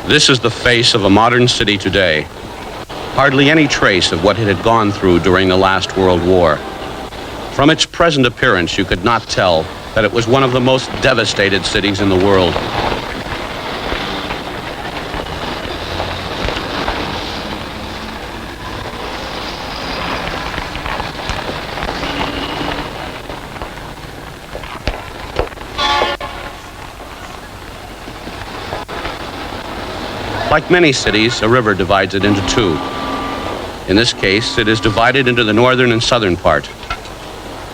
This is the face of a modern city today. Hardly any trace of what it had gone through during the last World War. From its present appearance, you could not tell that it was one of the most devastated cities in the world. Like many cities, a river divides it into two. In this case, it is divided into the northern and southern part.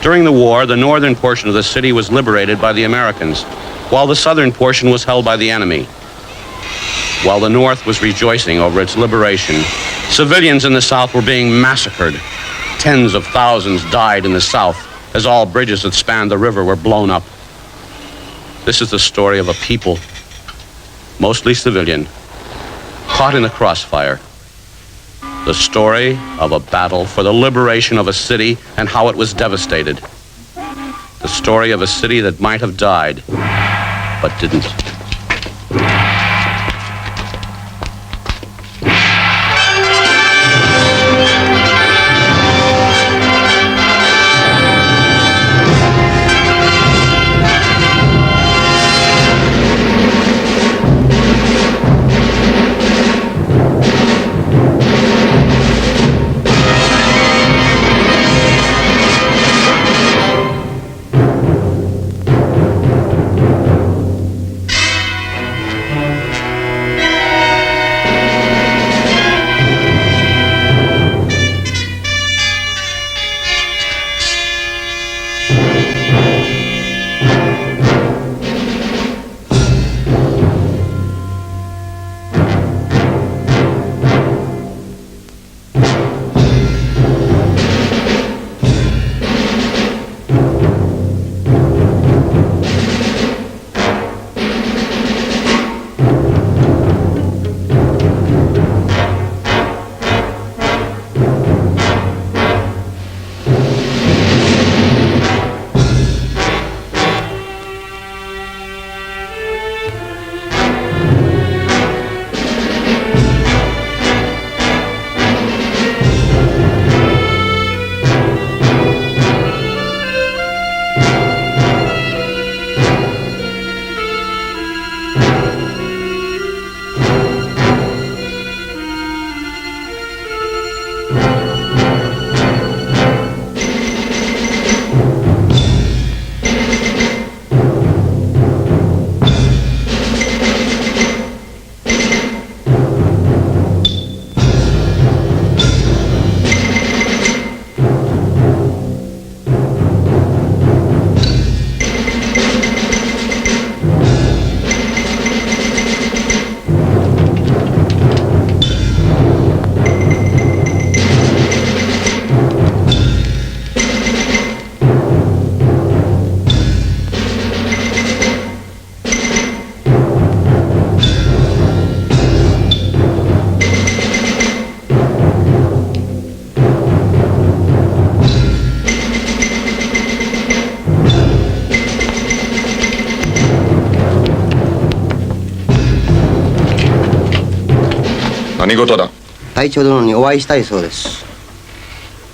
During the war, the northern portion of the city was liberated by the Americans, while the southern portion was held by the enemy. While the North was rejoicing over its liberation, civilians in the South were being massacred. Tens of thousands died in the South as all bridges that spanned the river were blown up. This is the story of a people, mostly civilian, caught in the crossfire. The story of a battle for the liberation of a city and how it was devastated. The story of a city that might have died, but didn't.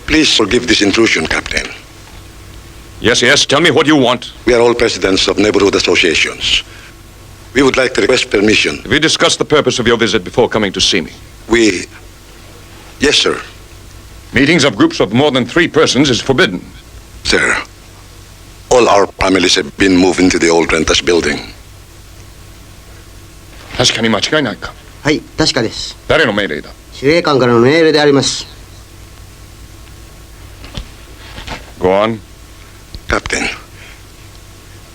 Please forgive this intrusion, Captain. Yes, tell me what you want. We are all presidents of neighborhood associations. We would like to request permission. We discussed the purpose of your visit before coming to see me. Yes, sir. Meetings of groups of more than 3 persons is forbidden. Sir, all our families have been moved into the old Rentas building. 確かに間違いないか。はい、確かです。誰の命令だ？司令官からの命令であります。Go on. Captain,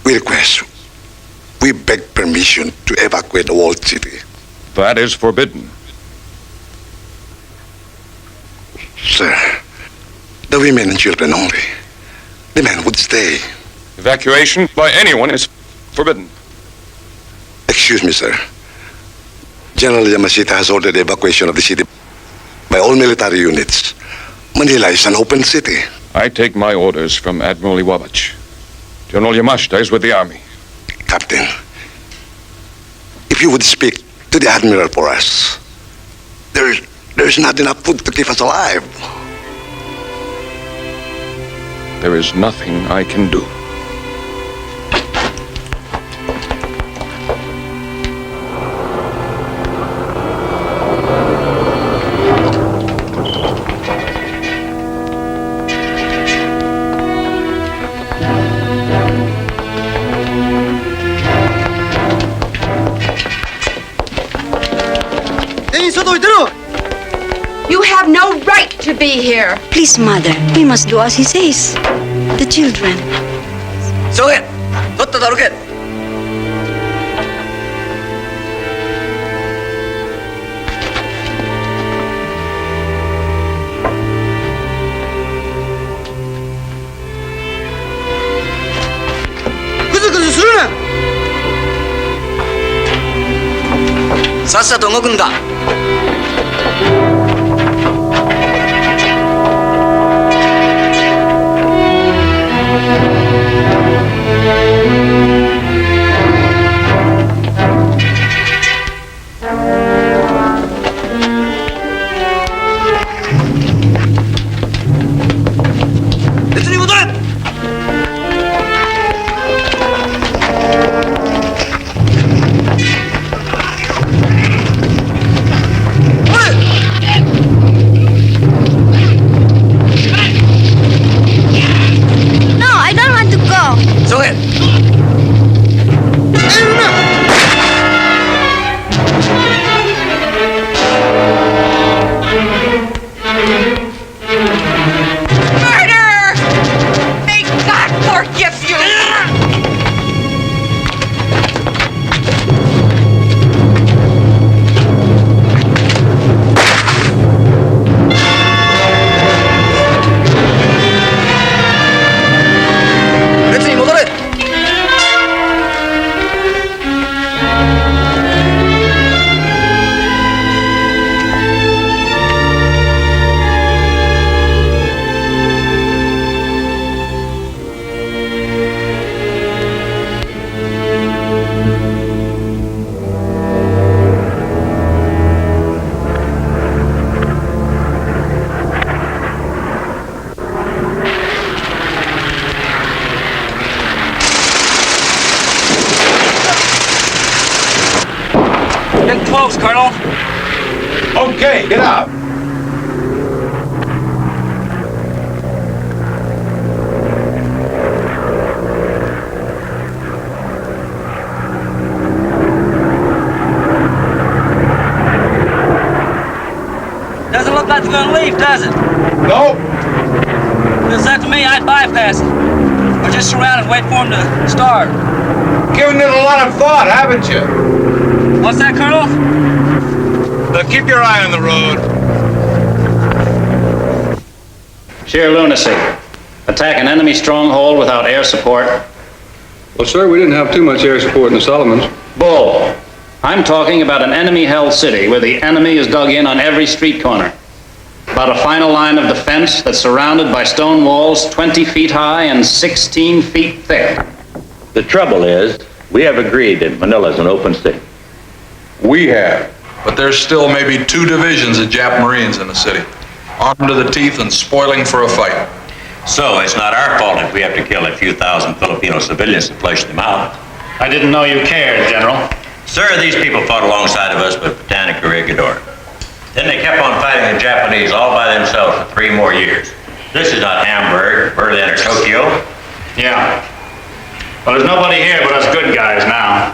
we beg permission to evacuate the walled city. That is forbidden. Sir, the women and children only. The men would stay. Evacuation by anyone is forbidden. Excuse me, sir. General Yamashita has ordered the evacuation of the city by all military units. Manila is an open city. I take my orders from Admiral Liwag. General Yamashita is with the army. Captain, if you would speak to the Admiral for us. There's not enough food to keep us alive. There is nothing I can do. You have no right to be here. Please, Mother, we must do as he says. The children. Sugit! Tutto tarugit! Sasa to ngogun ka. Close, Colonel. Okay, get out. Doesn't look like they're gonna leave, does it? No. Feels like to me I'd bypass it. Or just surround and wait for them to start. Given it a lot of thought, haven't you? What's that, Colonel? Keep your eye on the road. Sheer lunacy. Attack an enemy stronghold without air support. Well, sir, we didn't have too much air support in the Solomons. Bull. I'm talking about an enemy-held city where the enemy is dug in on every street corner. About a final line of defense that's surrounded by stone walls 20 feet high and 16 feet thick. The trouble is, we have agreed that Manila's an open city. We have. But there's still maybe 2 divisions of Jap Marines in the city, armed to the teeth and spoiling for a fight. So it's not our fault if we have to kill a few thousand Filipino civilians to flush them out. I didn't know you cared, General. Sir, these people fought alongside of us with Botanic Corregidor. Then they kept on fighting the Japanese all by themselves for 3 more years. This is not Hamburg, Berlin, or Tokyo. Yeah. Well, there's nobody here but us good guys now.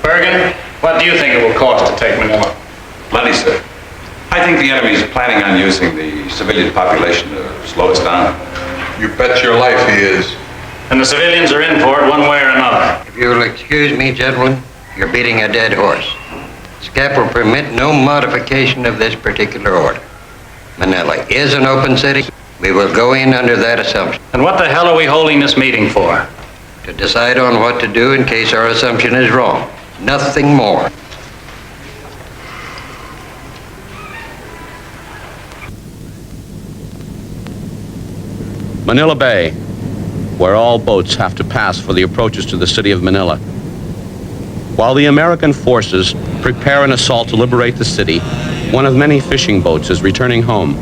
Bergen, what do you think it will cost to take Manila? Plenty, sir. I think the enemy is planning on using the civilian population to slow us down. You bet your life he is. And the civilians are in for it one way or another. If you'll excuse me, gentlemen, you're beating a dead horse. SCAP will permit no modification of this particular order. Manila is an open city. We will go in under that assumption. And what the hell are we holding this meeting for? To decide on what to do in case our assumption is wrong. Nothing more. Manila Bay, where all boats have to pass for the approaches to the city of Manila. While the American forces prepare an assault to liberate the city, one of many fishing boats is returning home.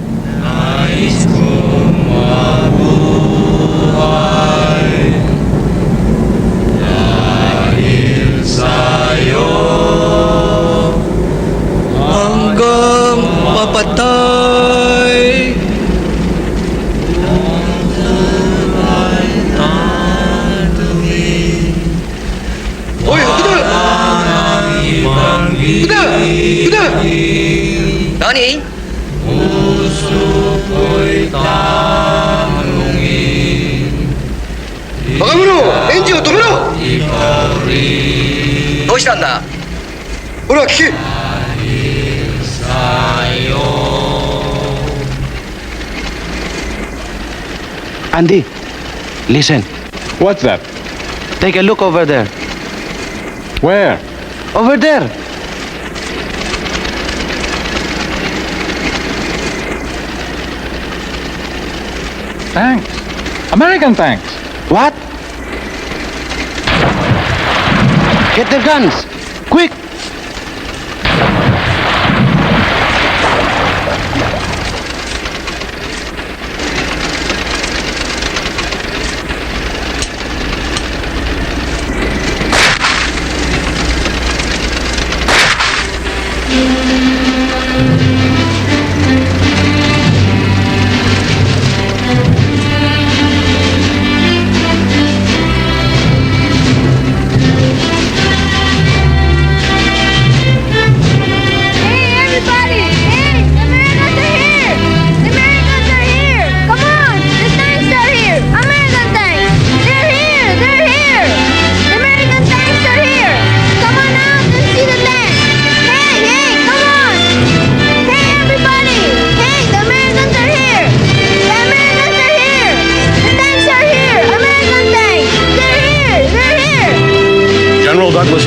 Hanggang mapatay. Hoy, kuda! Kuda! Kuda! Nani? Bakamuno! Enji, tumiro! どうしたんだ? ほら、聞け! Andy, listen. What's that? Take a look over there. Where? Over there. Tanks. American tanks. What? Get their guns. Quick.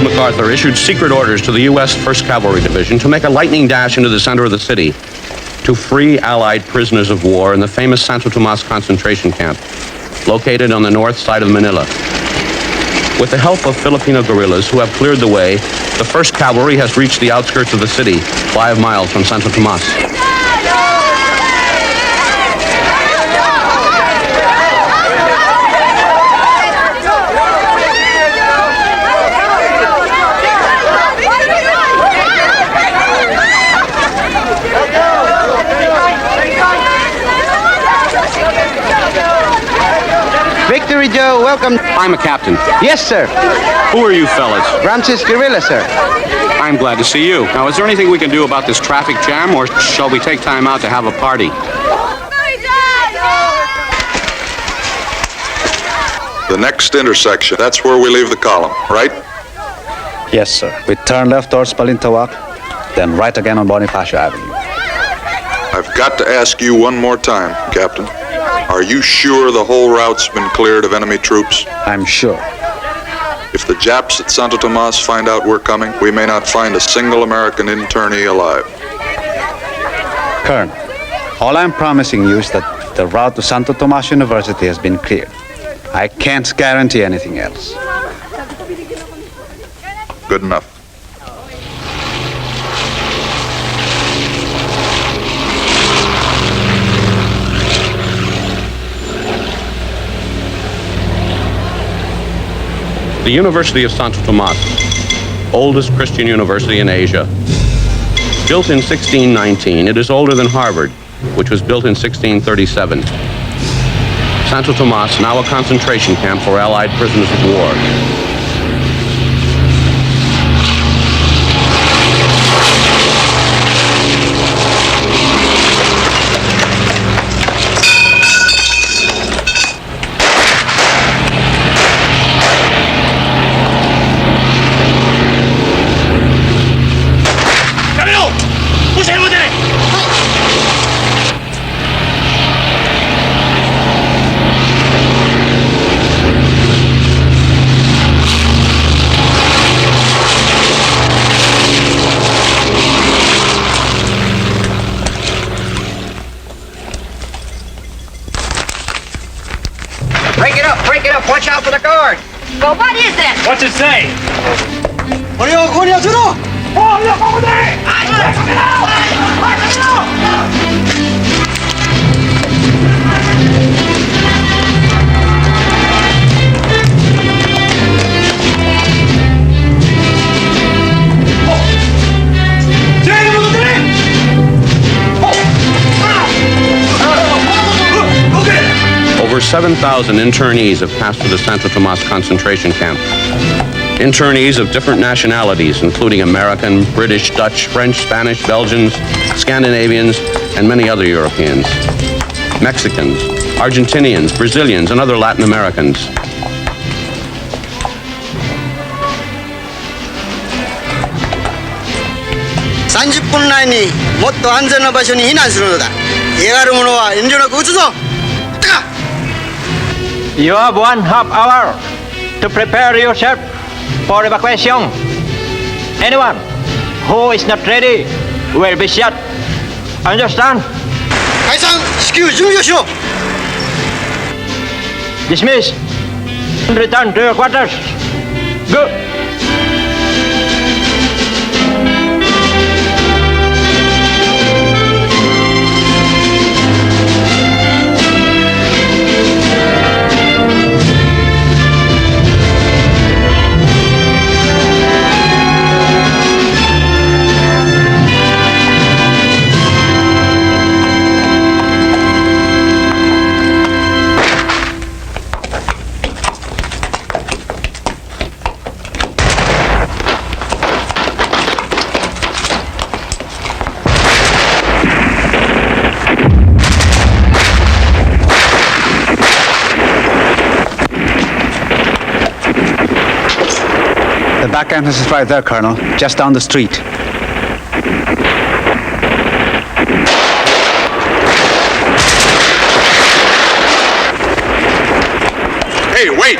MacArthur issued secret orders to the U.S. 1st Cavalry Division to make a lightning dash into the center of the city to free Allied prisoners of war in the famous Santo Tomas concentration camp, located on the north side of Manila. With the help of Filipino guerrillas who have cleared the way, the 1st Cavalry has reached the outskirts of the city, 5 miles from Santo Tomas. Victory, Joe. Welcome. I'm a captain. Yes, sir. Who are you fellas? Ramses Guerrilla, sir. I'm glad to see you. Now, is there anything we can do about this traffic jam, or shall we take time out to have a party? The next intersection, that's where we leave the column, right? Yes, sir. We turn left towards Balintawak, then right again on Bonifacio Avenue. I've got to ask you one more time, Captain. Are you sure the whole route's been cleared of enemy troops? I'm sure. If the Japs at Santo Tomas find out we're coming, we may not find a single American internee alive. Colonel, all I'm promising you is that the route to Santo Tomas University has been cleared. I can't guarantee anything else. Good enough. The University of Santo Tomas, oldest Christian university in Asia. Built in 1619, it is older than Harvard, which was built in 1637. Santo Tomas, now a concentration camp for Allied prisoners of war. Break it up, watch out for the guard. Well, what is it? What's it say? 俺をここに集めろ。Over 7,000 internees have passed through the Santo Tomas concentration camp. Internees of different nationalities, including American, British, Dutch, French, Spanish, Belgians, Scandinavians, and many other Europeans. Mexicans, Argentinians, Brazilians, and other Latin Americans. You have 1/2 hour to prepare yourself for evacuation. Anyone who is not ready will be shot. Understand? Dismiss. Return to your quarters. Go. The back entrance is right there, Colonel. Just down the street. Hey, wait!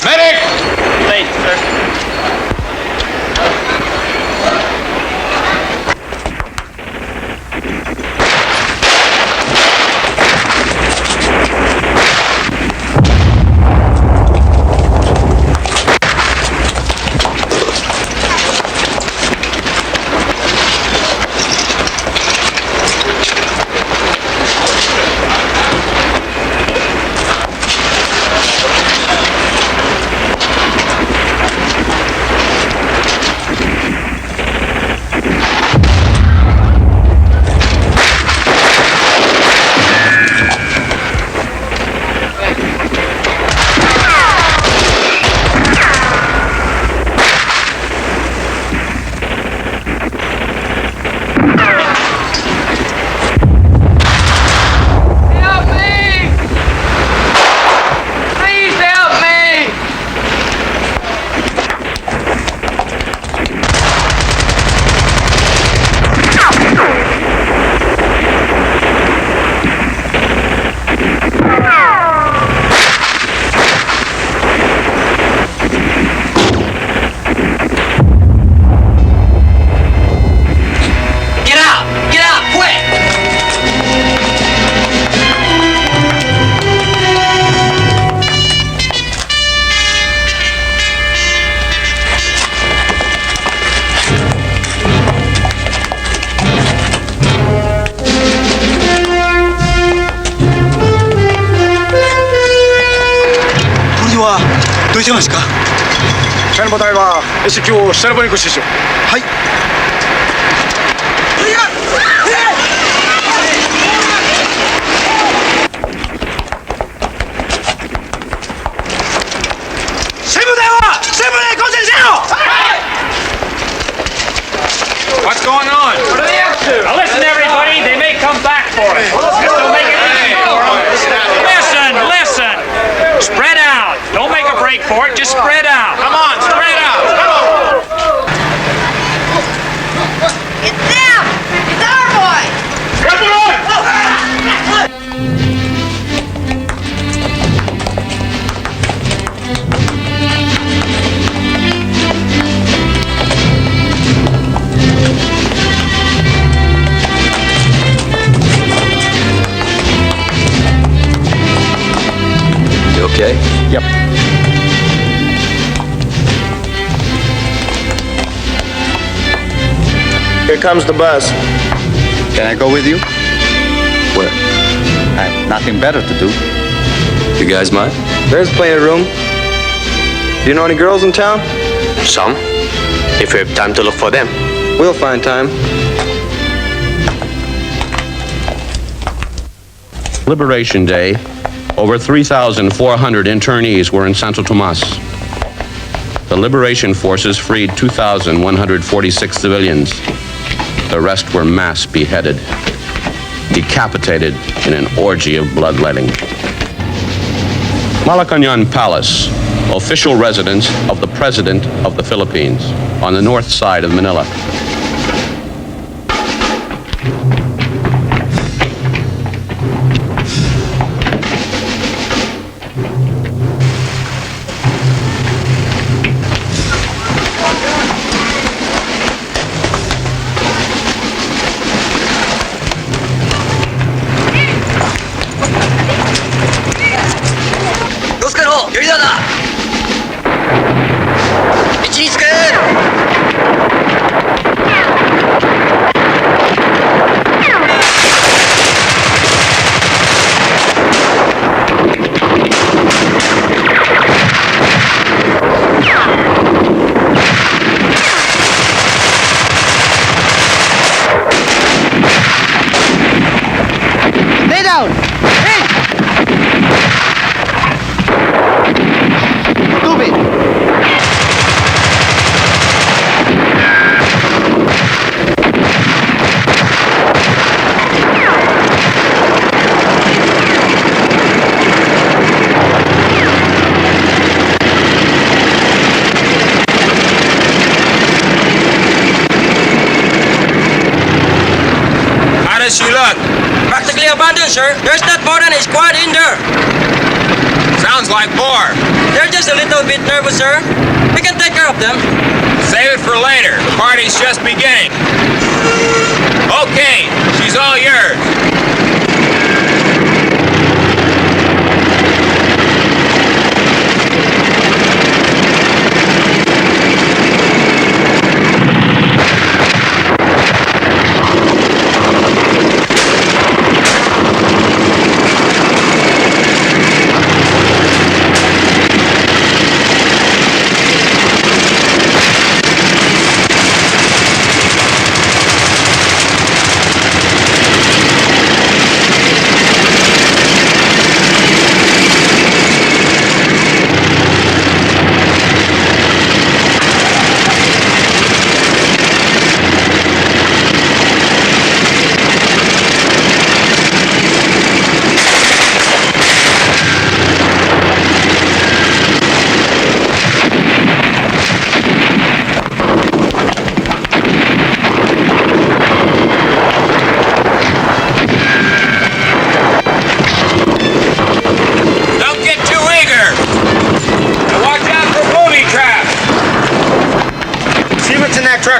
Medic! Thanks, sir. SQ シャルボニック指示を。はい。What's going on? What are they up to? Now listen, everybody. They may come back for us. Just don't make it easy for them. Listen. Spread out. Don't make a break for it. Just spread out. Come on, spread out. Come on. It's them! It's our boy! Come on! Here comes the bus. Can I go with you? Where? I have nothing better to do. You guys mind? There's plenty of room. Do you know any girls in town? Some. If we have time to look for them. We'll find time. Liberation Day, over 3,400 internees were in Santo Tomas. The liberation forces freed 2,146 civilians. The rest were mass beheaded, decapitated in an orgy of bloodletting. Malacañan Palace, official residence of the President of the Philippines, on the north side of Manila. Guerillaだ。位置につけ。Lay down! Hey! Stupid! How does she look? Practically abandoned, sir. There's not more than a squad in there. Sounds like four. They're just a little bit nervous, sir. We can take care of them. Save it for later. The party's just beginning. Okay, she's all yours.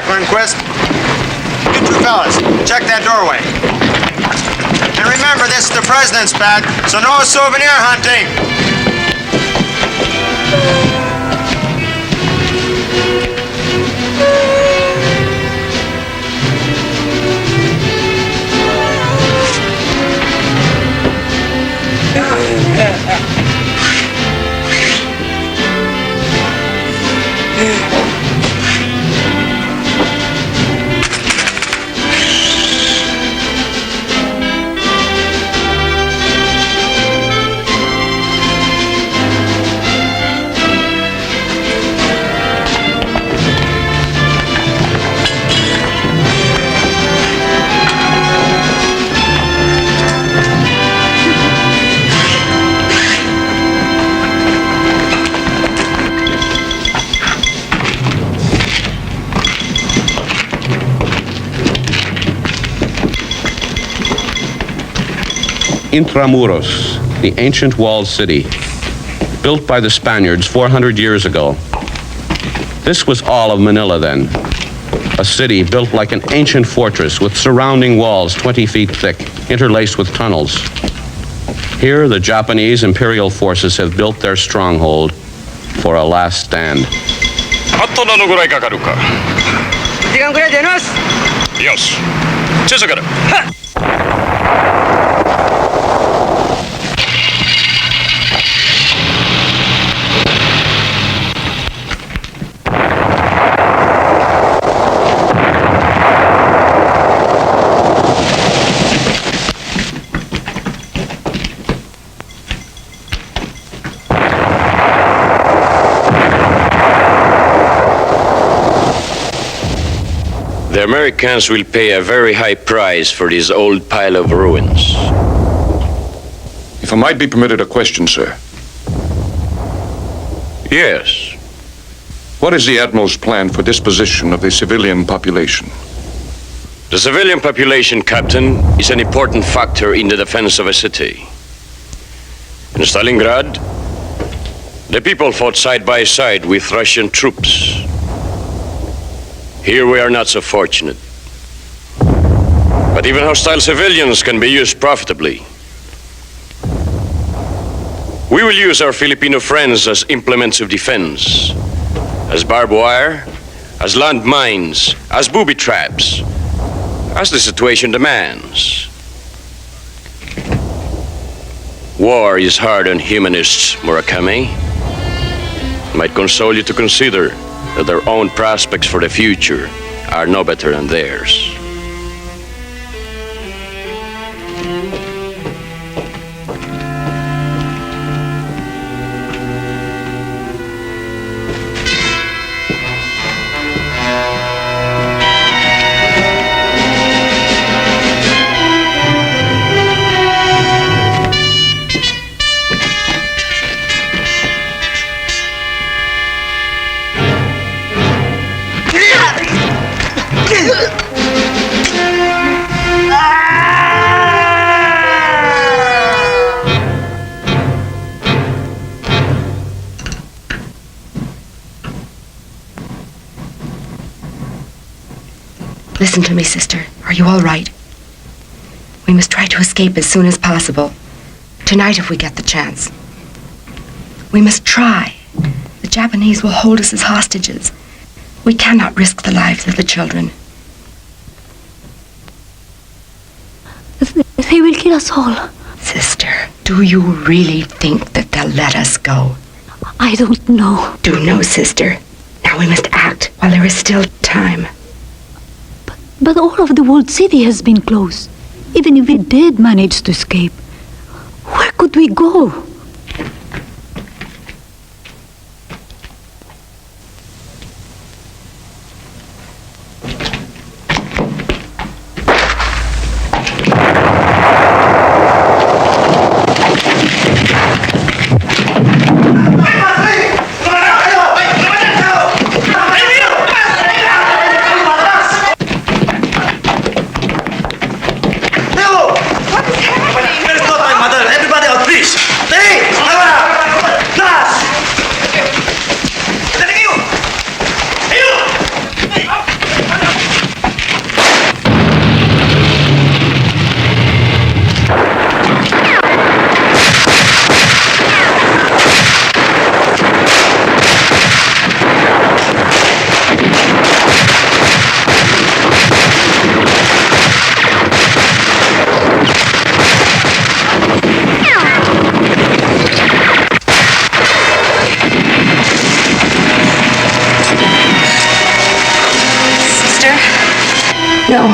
Lindquist. You two fellas, check that doorway. And remember, this is the president's pad, so no souvenir hunting. Intramuros, the ancient walled city, built by the Spaniards 400 years ago. This was all of Manila then, a city built like an ancient fortress with surrounding walls 20 feet thick, interlaced with tunnels. Here, the Japanese imperial forces have built their stronghold for a last stand. あとどのぐらいかかるか。時間くらい出ます。Dios. Chisagara. The Americans will pay a very high price for this old pile of ruins. If I might be permitted a question, sir. Yes. What is the Admiral's plan for disposition of the civilian population? The civilian population, Captain, is an important factor in the defense of a city. In Stalingrad, the people fought side by side with Russian troops. Here we are not so fortunate. But even hostile civilians can be used profitably. We will use our Filipino friends as implements of defense, as barbed wire, as landmines, as booby traps, as the situation demands. War is hard on humanists, Murakami. It might console you to consider that their own prospects for the future are no better than theirs. Listen to me, sister. Are you all right? We must try to escape as soon as possible. Tonight, if we get the chance. We must try. The Japanese will hold us as hostages. We cannot risk the lives of the children. They will kill us all. Sister, do you really think that they'll let us go? I don't know. Do know, sister. Now we must act while there is still time. But all of the walled city has been closed. Even if we did manage to escape, where could we go? No.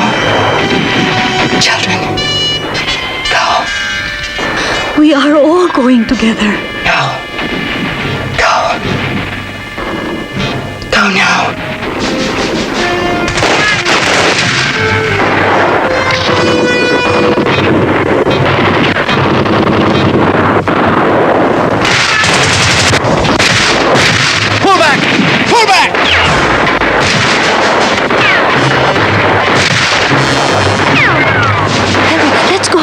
Children, go. We are all going together. No. Go. Go now. Pull back! Pull back! Let's go.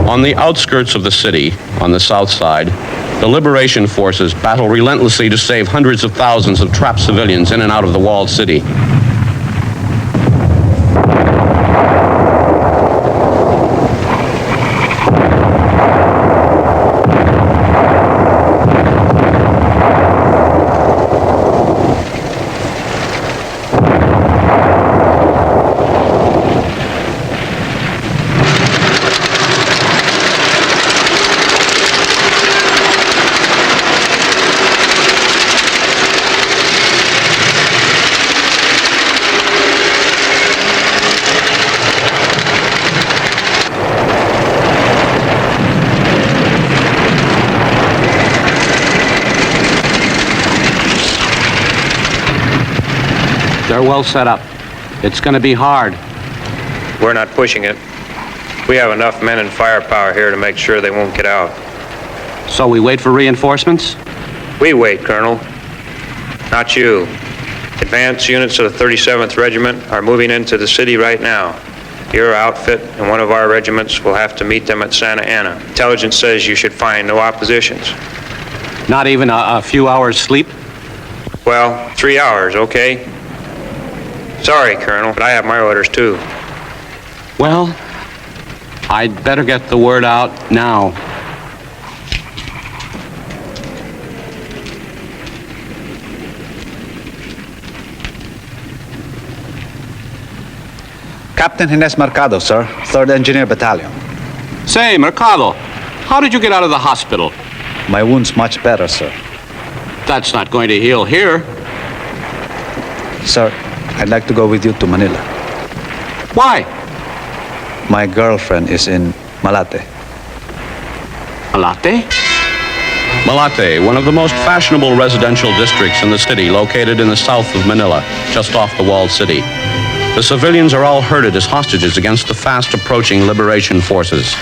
On the outskirts of the city, on the south side, The liberation forces battle relentlessly to save hundreds of thousands of trapped civilians in and out of the walled city. They're well set up. It's going to be hard. We're not pushing it. We have enough men and firepower here to make sure they won't get out. So we wait for reinforcements? We wait, Colonel. Not you. Advance units of the 37th Regiment are moving into the city right now. Your outfit and one of our regiments will have to meet them at Santa Ana. Intelligence says you should find no oppositions. Not even a few hours sleep? Well, 3 hours, okay? Sorry, Colonel, but I have my orders too. Well, I'd better get the word out now. Captain Ines Mercado, sir. 3rd Engineer Battalion. Say, Mercado, how did you get out of the hospital? My wound's much better, sir. That's not going to heal here. Sir, I'd like to go with you to Manila. Why? My girlfriend is in Malate. Malate? Malate, one of the most fashionable residential districts in the city, located in the south of Manila, just off the walled city. The civilians are all herded as hostages against the fast-approaching liberation forces.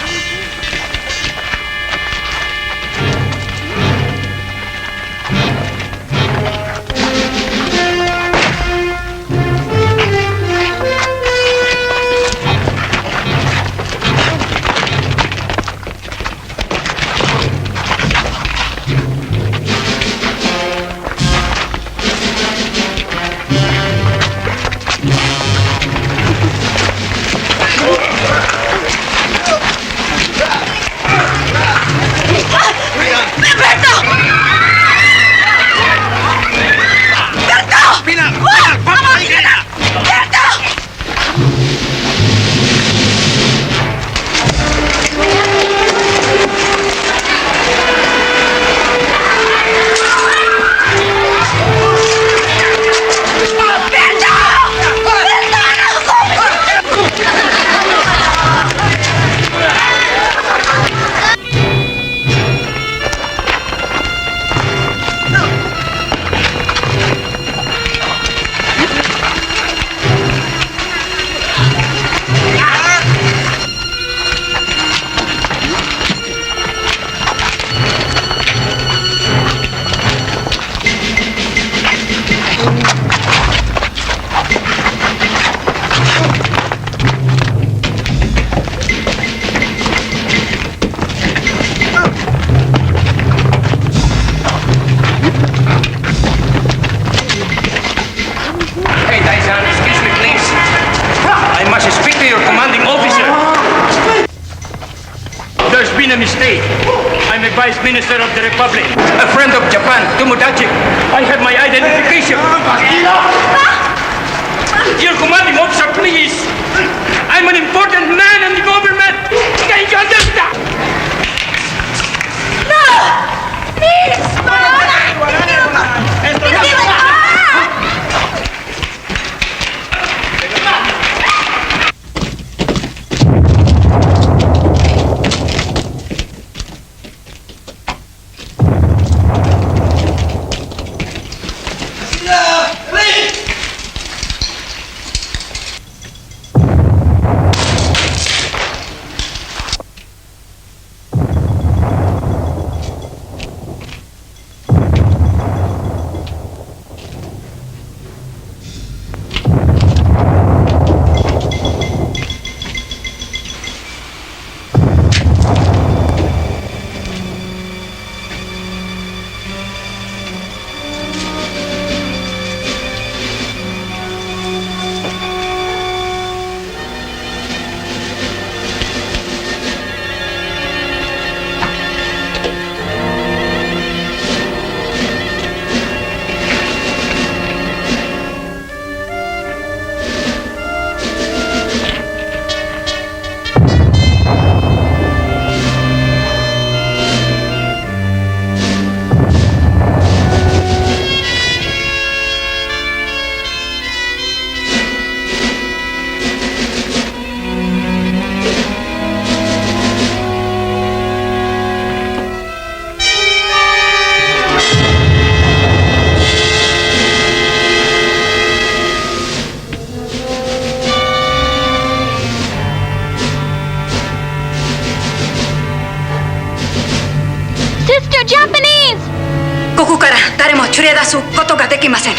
Minister of the Republic, a friend of Japan, Tomodachi. I have my identification. Your commanding officer, please. I'm an important man in the government. Can you understand? No! Please! ことができません。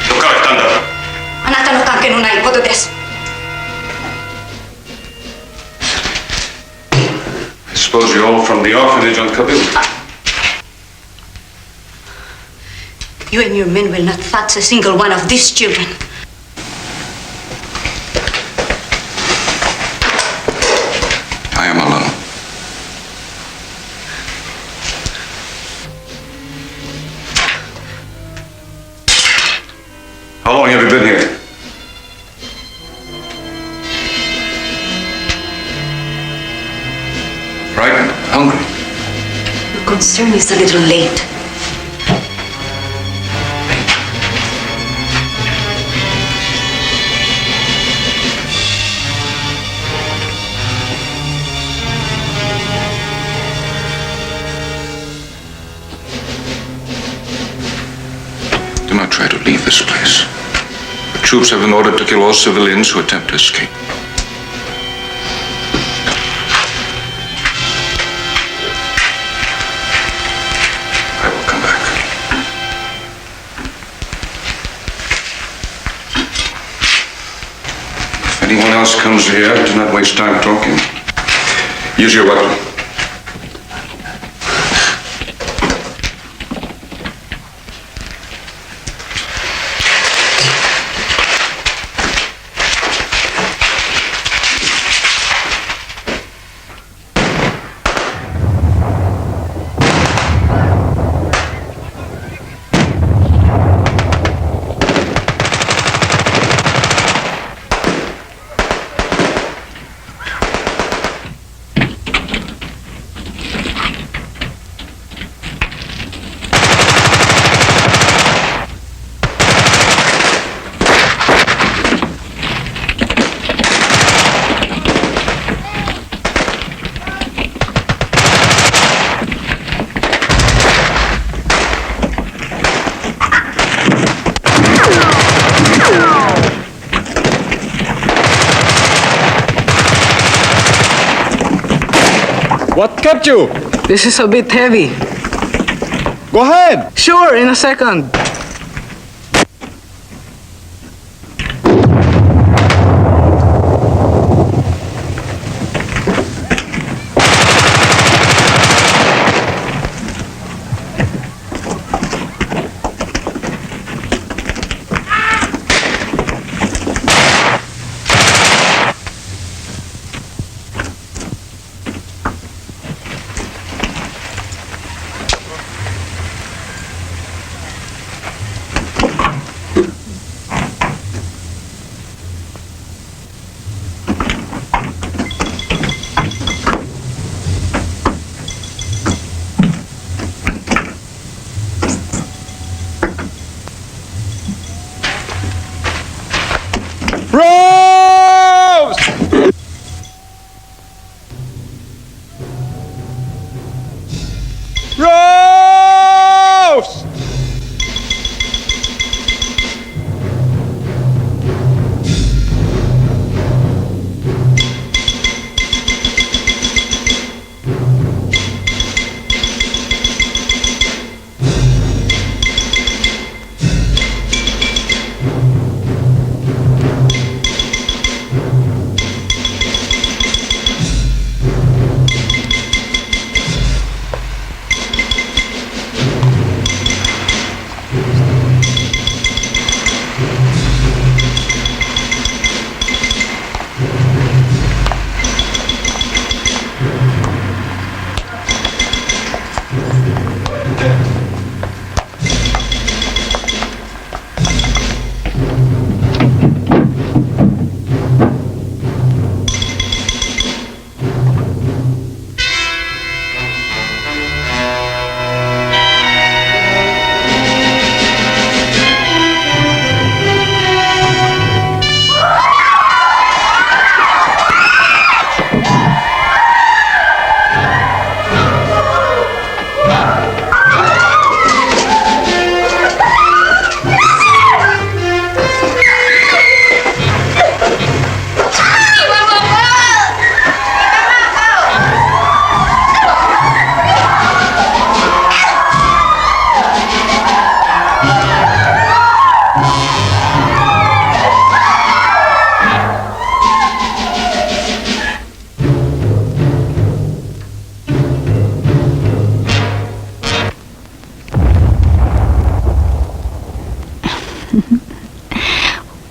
どこから来たんだ？あなたの関係のないことです。I suppose you're all from the orphanage on Kabul. You and your men will not touch a single one of these children. I am alone. How long have you been here? Frightened? Hungry? Your concern is a little late. Do not try to leave this place. The troops have been ordered to kill all civilians who attempt to escape. I will come back. If anyone else comes here, do not waste time talking. Use your weapon. What kept you? This is a bit heavy. Go ahead. Sure, in a second.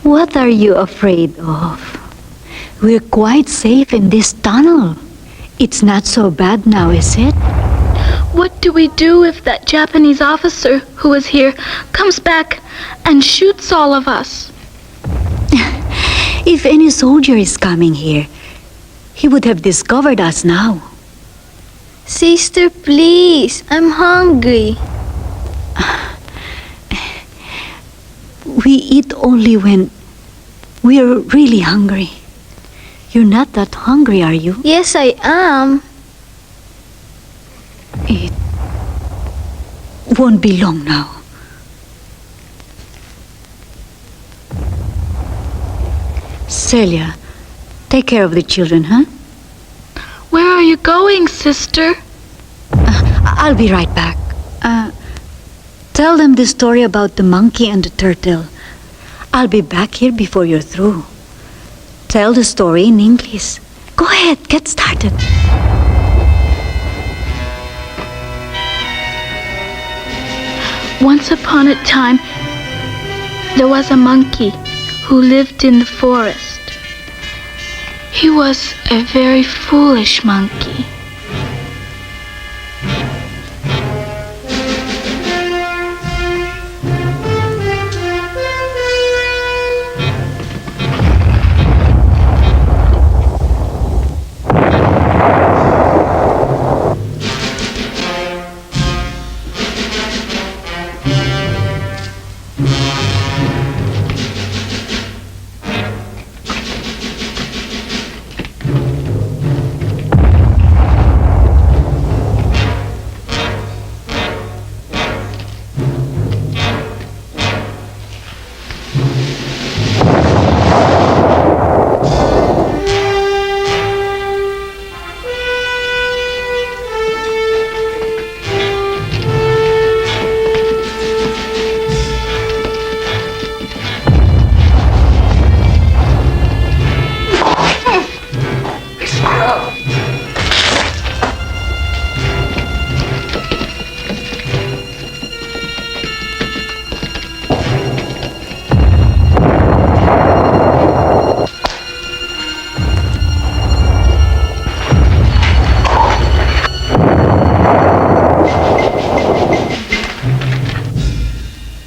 What are you afraid of? We're quite safe in this tunnel. It's not so bad now, is it? What do we do if that Japanese officer who was here comes back and shoots all of us? If any soldier is coming here, he would have discovered us now. Sister, please. I'm hungry. We eat only when we're really hungry. You're not that hungry, are you? Yes, I am. It won't be long now. Celia, take care of the children, huh? Where are you going, sister? I'll be right back. Tell them the story about the monkey and the turtle. I'll be back here before you're through. Tell the story in English. Go ahead, get started. Once upon a time, there was a monkey who lived in the forest. He was a very foolish monkey.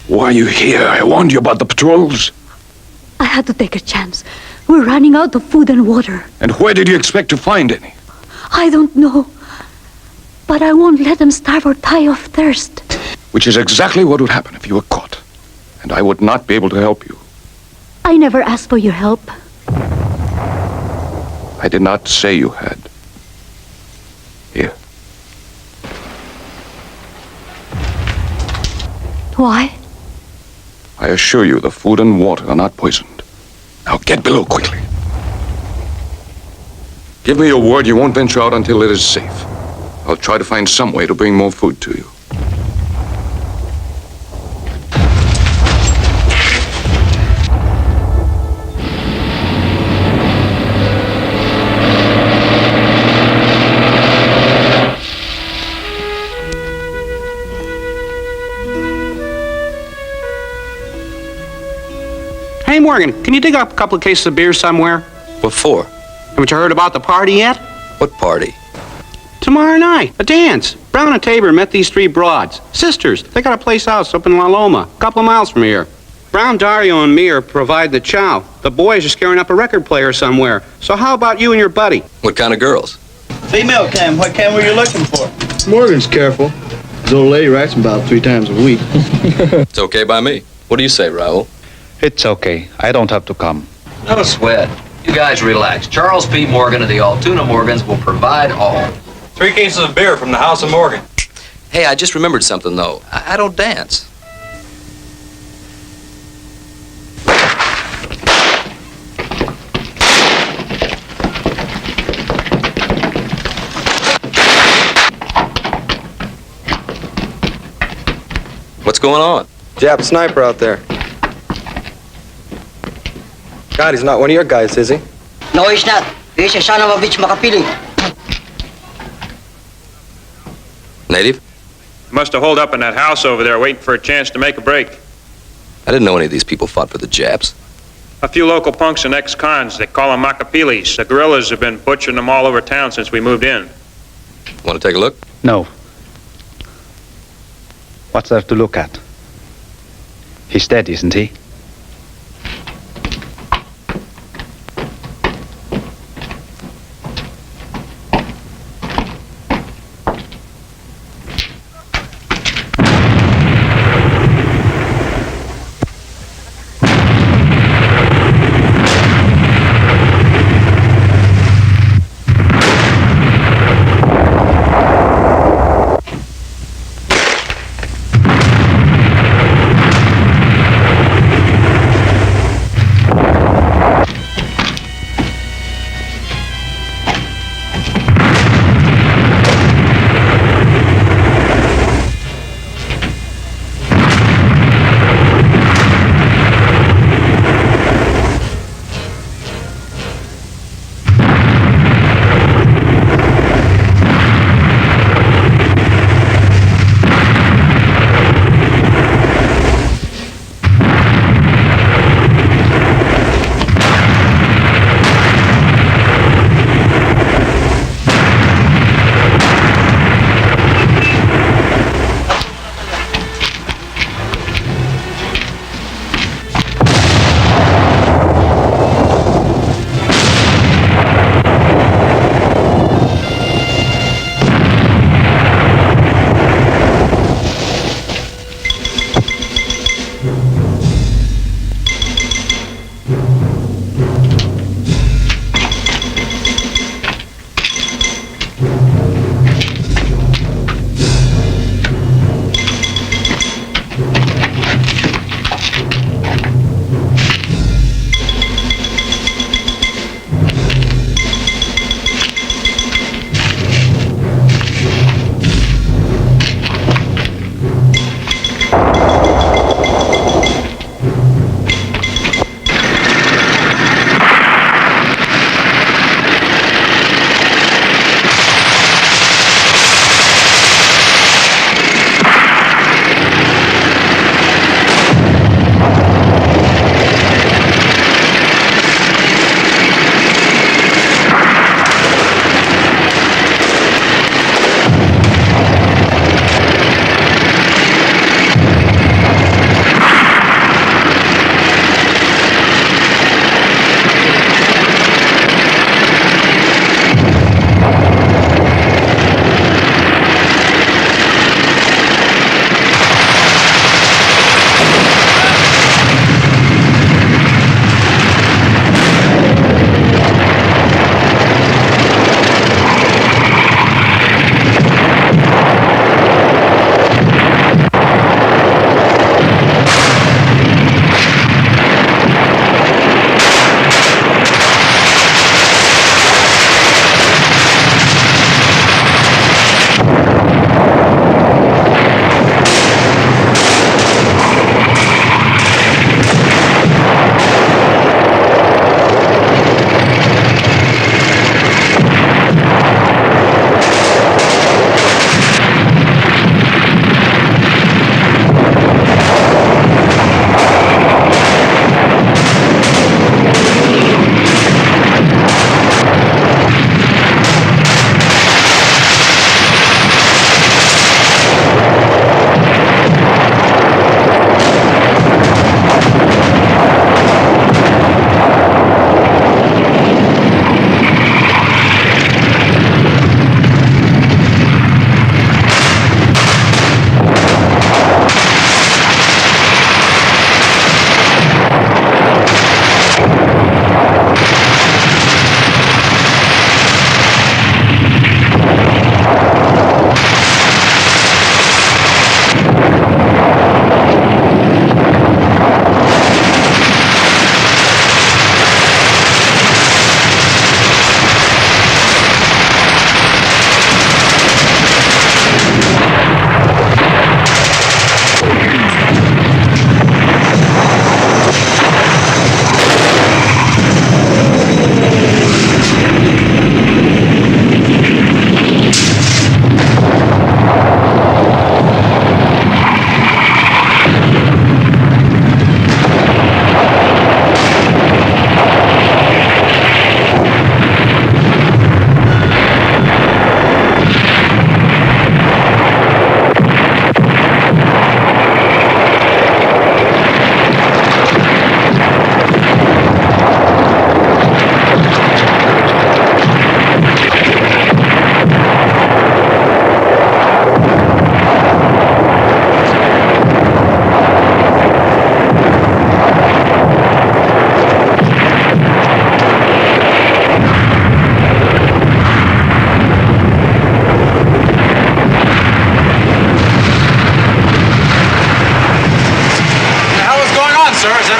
Why are you here? I warned you about the patrols. I had to take a chance. We're running out of food and water. And where did you expect to find any? I don't know. But I won't let them starve or die of thirst. Which is exactly what would happen if you were caught. And I would not be able to help you. I never asked for your help. I did not say you had. Here. Why? I assure you the food and water are not poisoned. Now get below quickly. Give me your word you won't venture out until it is safe. I'll try to find some way to bring more food to you. Hey, Morgan, can you dig up a couple of cases of beer somewhere? What for? Haven't you heard about the party yet? What party? Tomorrow night, a dance. Brown and Tabor met these three broads. Sisters. They got a place house up in La Loma, a couple of miles from here. Brown, Dario, and me are providing the chow. The boys are scaring up a record player somewhere. So how about you and your buddy? What kind of girls? Female cam. What cam were you looking for? Morgan's careful. His old lady writes him about 3 times a week. It's okay by me. What do you say, Raul? It's okay. I don't have to come. No sweat. You guys relax. Charles P. Morgan of the Altoona Morgans will provide all. 3 cases of beer from the House of Morgan. Hey, I just remembered something, though. I don't dance. What's going on? Jap sniper out there. God, he's not one of your guys, is he? No, he's not. He's a son of a bitch makapili. Native? Must have holed up in that house over there waiting for a chance to make a break. I didn't know any of these people fought for the Japs. A few local punks and ex-cons, they call them Macapilis. The guerrillas have been butchering them all over town since we moved in. Want to take a look? No. What's there to look at? He's dead, isn't he?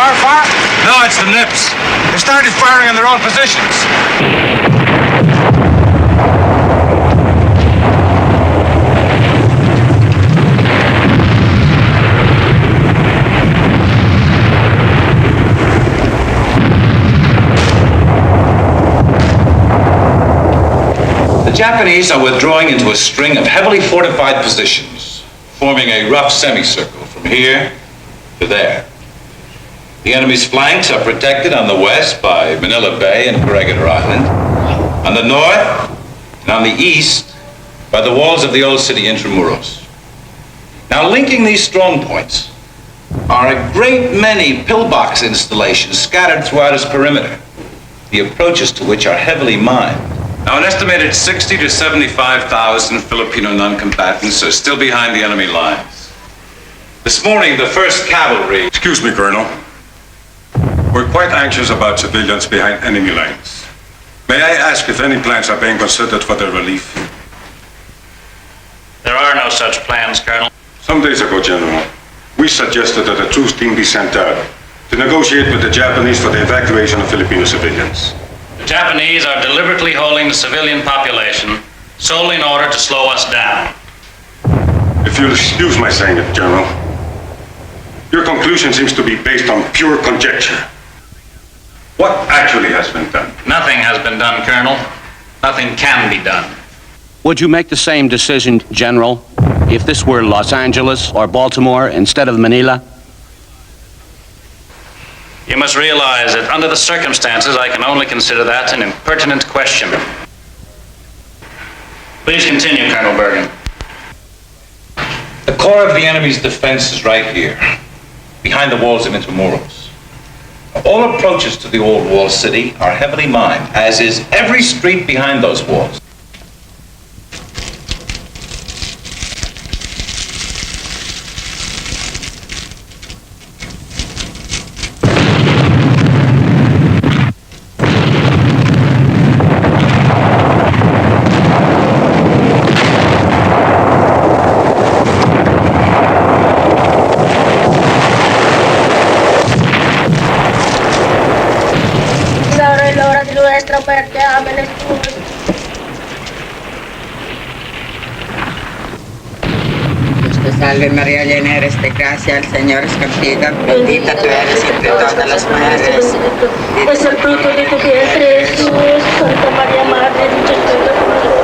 our fire? No, it's the Nips. They started firing on their own positions. The Japanese are withdrawing into a string of heavily fortified positions, forming a rough semicircle from here to there. The enemy's flanks are protected on the west by Manila Bay and Corregidor Island, on the north and on the east by the walls of the old city Intramuros. Now, linking these strong points are a great many pillbox installations scattered throughout its perimeter, the approaches to which are heavily mined. Now, an estimated 60 to 75,000 Filipino non-combatants are still behind the enemy lines. This morning, the 1st Cavalry... Excuse me, Colonel. We're quite anxious about civilians behind enemy lines. May I ask if any plans are being considered for their relief? There are no such plans, Colonel. Some days ago, General, we suggested that a truce team be sent out to negotiate with the Japanese for the evacuation of Filipino civilians. The Japanese are deliberately holding the civilian population solely in order to slow us down. If you'll excuse my saying it, General, your conclusion seems to be based on pure conjecture. What actually has been done? Nothing has been done, Colonel. Nothing can be done. Would you make the same decision, General, if this were Los Angeles or Baltimore instead of Manila? You must realize that under the circumstances, I can only consider that an impertinent question. Please continue, Colonel Bergen. The core of the enemy's defense is right here, behind the walls of Intramuros. All approaches to the old walled city are heavily mined, as is every street behind those walls. Salve María, llena eres de gracia, el Señor es contigo, bendita tú eres entre todas las mujeres. Es el fruto de tu vientre, Jesús. Santa María, Madre de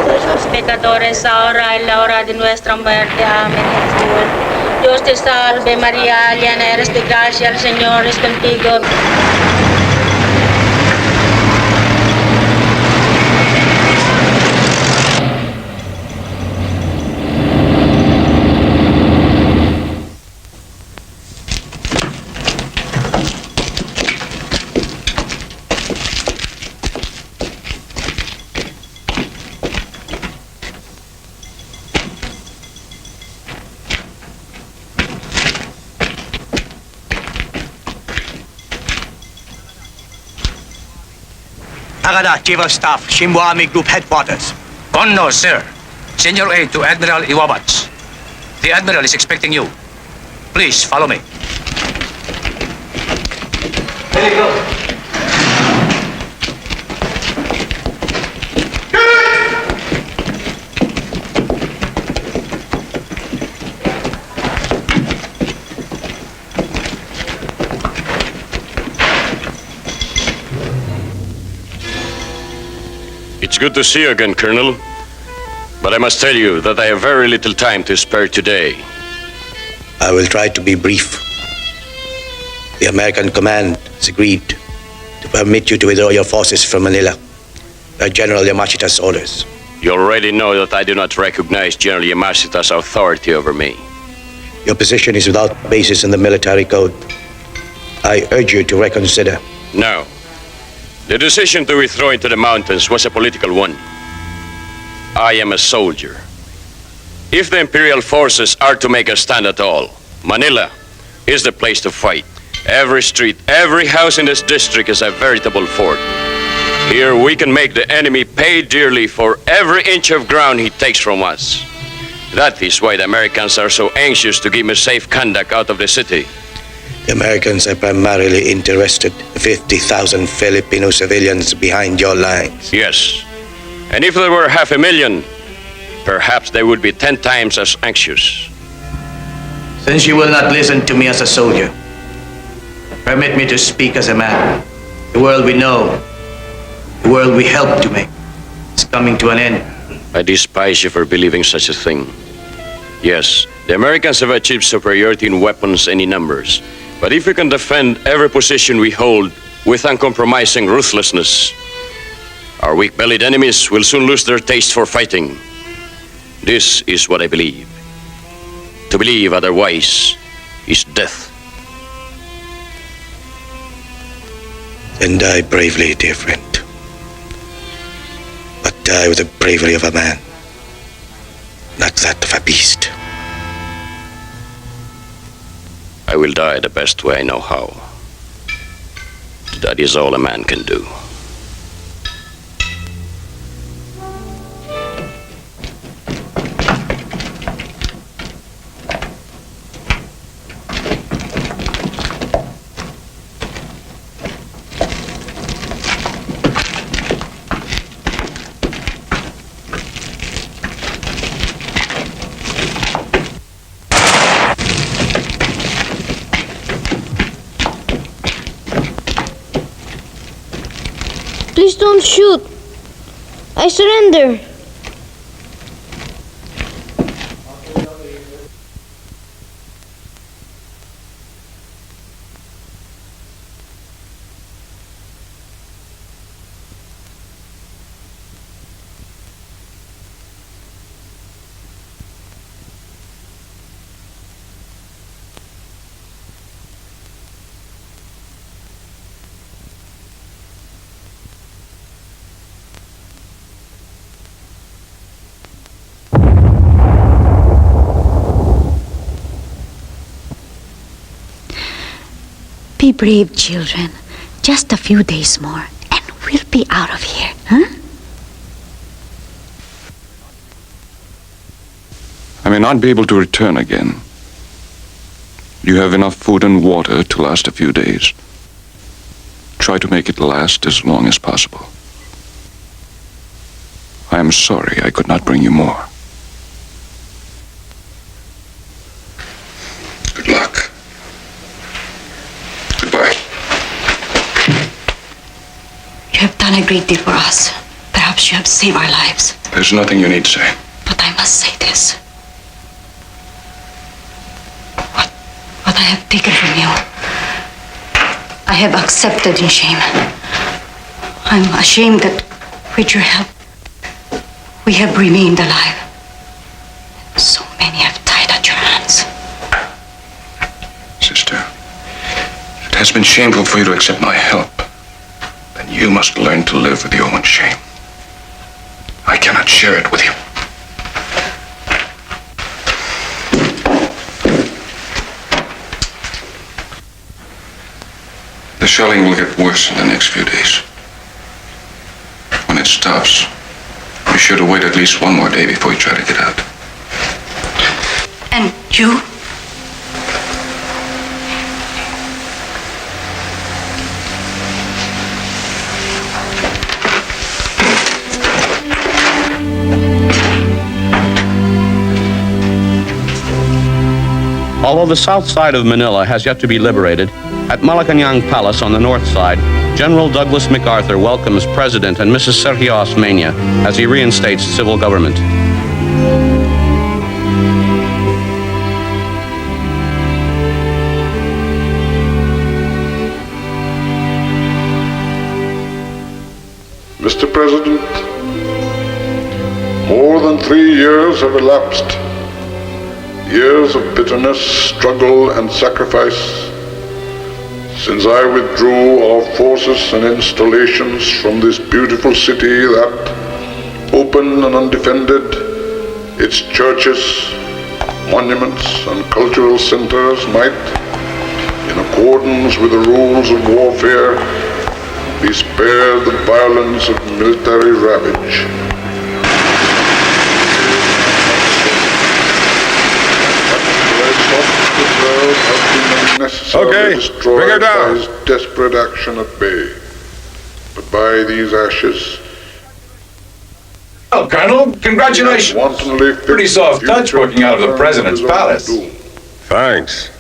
Dios, los pecadores, ahora y la hora de nuestra muerte. Amén. Jesús. Dios te salve María, llena eres de gracia, el Señor es contigo. Agada, Chief of Staff, Shimbuami Group Headquarters. No, sir. Send your aid to Admiral Iwabats. The Admiral is expecting you. Please, follow me. There you go. It's good to see you again, Colonel. But I must tell you that I have very little time to spare today. I will try to be brief. The American command has agreed to permit you to withdraw your forces from Manila by General Yamashita's orders. You already know that I do not recognize General Yamashita's authority over me. Your position is without basis in the military code. I urge you to reconsider. No. The decision to withdraw into the mountains was a political one. I am a soldier. If the imperial forces are to make a stand at all, Manila is the place to fight. Every street, every house in this district is a veritable fort. Here we can make the enemy pay dearly for every inch of ground he takes from us. That is why the Americans are so anxious to give me safe conduct out of the city. The Americans are primarily interested in 50,000 Filipino civilians behind your lines. Yes. And if there were 500,000, perhaps they would be 10 times as anxious. Since you will not listen to me as a soldier, permit me to speak as a man. The world we know, the world we helped to make, is coming to an end. I despise you for believing such a thing. Yes, the Americans have achieved superiority in weapons and in numbers. But if we can defend every position we hold with uncompromising ruthlessness, our weak-bellied enemies will soon lose their taste for fighting. This is what I believe. To believe otherwise is death. Then die bravely, dear friend. But die with the bravery of a man, not that of a beast. I will die the best way I know how. That is all a man can do. Please don't shoot. I surrender. Be brave, children. Just a few days more, and we'll be out of here, huh? I may not be able to return again. You have enough food and water to last a few days. Try to make it last as long as possible. I am sorry I could not bring you more. Good luck. Goodbye. You have done a great deal for us. Perhaps you have saved our lives. There's nothing you need to say. But I must say this. What I have taken from you, I have accepted in shame. I'm ashamed that with your help, we have remained alive. So many have died at your hands. Sister, it has been shameful for you to accept my help. Then you must learn to live with your own shame. I cannot share it with you. The shelling will get worse in the next few days. When it stops, be sure to wait at least one more day before you try to get out. And you? Although the south side of Manila has yet to be liberated, at Malacanang Palace on the north side, General Douglas MacArthur welcomes President and Mrs. Sergio Osmeña as he reinstates civil government. Mr. President, more than 3 years have elapsed. Years of bitterness, struggle, and sacrifice since I withdrew our forces and installations from this beautiful city that, open and undefended, its churches, monuments, and cultural centers might, in accordance with the rules of warfare, be spared the violence of military ravage. The pledge of the world has been necessarily destroyed by his desperate action at bay, but by these ashes. Well, Colonel, congratulations. Pretty soft touch working out of the President's palace. Thanks.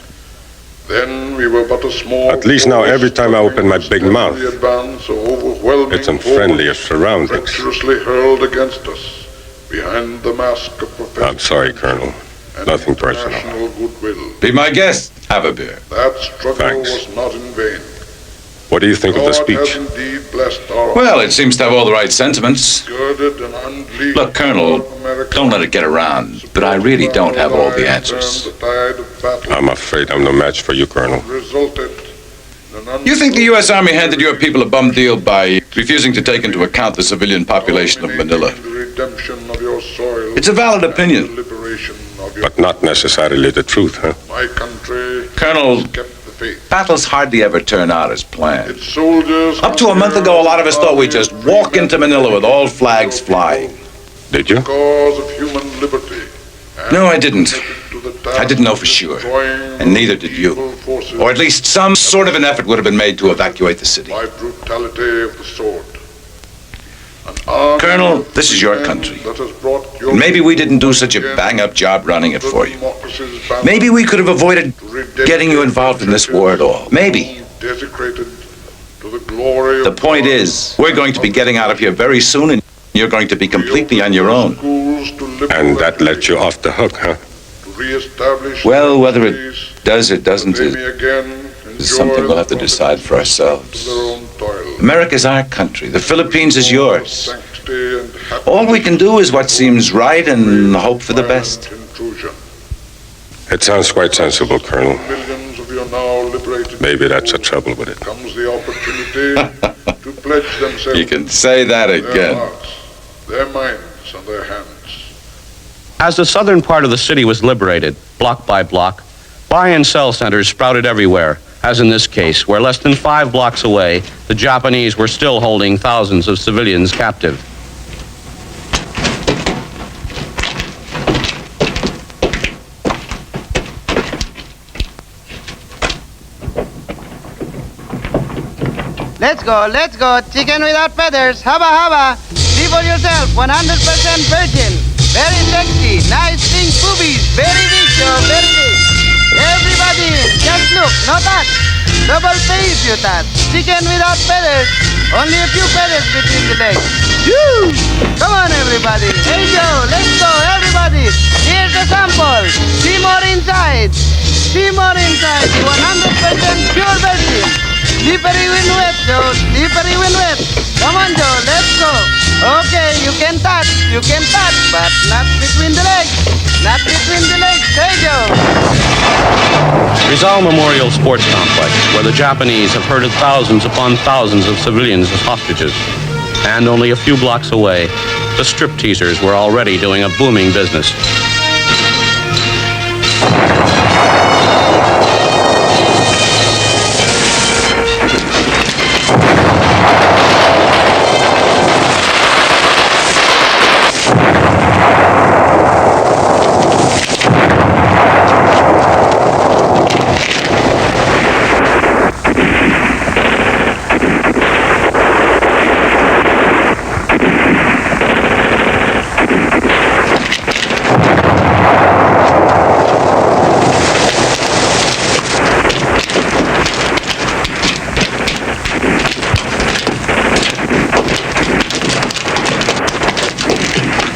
Then we were but a small. At least now every time I open my big mouth, it's in friendlier surroundings. Treacherously hurled against us behind the mask of profession. I'm sorry, Colonel. Nothing personal. Goodwill. Be my guest. Have a beer. That struggle was not in vain. What do you think of the speech? Well, it seems to have all the right sentiments. Look, Colonel, don't let it get around, but I really don't have all the answers. I'm afraid I'm no match for you, Colonel. You think the U.S. Army handed your people a bum deal by refusing to take into account the civilian population of Manila? It's a valid opinion. But not necessarily the truth, huh? Colonel, battles hardly ever turn out as planned. Up to a month ago, a lot of us thought we'd just walk into Manila with all flags flying. Did you? No, I didn't. I didn't know for sure. And neither did you. Or at least some sort of an effort would have been made to evacuate the city. By brutality of the sword. Colonel, this is your country. And maybe we didn't do such a bang-up job running it for you. Maybe we could have avoided getting you involved in this war at all. Maybe. The point is, we're going to be getting out of here very soon, and you're going to be completely on your own. And that lets you off the hook, huh? Well, whether it does or doesn't is something we'll have to decide for ourselves. America's our country. The Philippines is yours. All we can do is what seems right and hope for the best. It sounds quite sensible, Colonel. Maybe that's the trouble with it. You can say that again. Their minds and their hands. As the southern part of the city was liberated, block by block, buy and sell centers sprouted everywhere, as in this case, where less than 5 blocks away, the Japanese were still holding thousands of civilians captive. Let's go. Chicken without feathers. Haba, haba. See for yourself. 100% virgin. Very sexy. Nice pink boobies. Very big, Joe. Very big. Everybody, just look. No touch. Double pay if you touch. Chicken without feathers. Only a few feathers between the legs. Woo! Come on, everybody. Hey, Joe. Let's go, everybody. Here's a sample. See more inside. See more inside. 100% pure virgin. Slippery when wet, Joe. Slippery when wet. Come on, Joe. Let's go. Okay, you can touch, but not between the legs. Not between the legs. Hey, Joe. Rizal Memorial Sports Complex, where the Japanese have herded thousands upon thousands of civilians as hostages. And only a few blocks away, the stripteasers were already doing a booming business.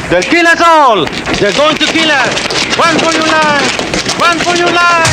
They'll kill us all! They're going to kill us! One for your life! One for your life!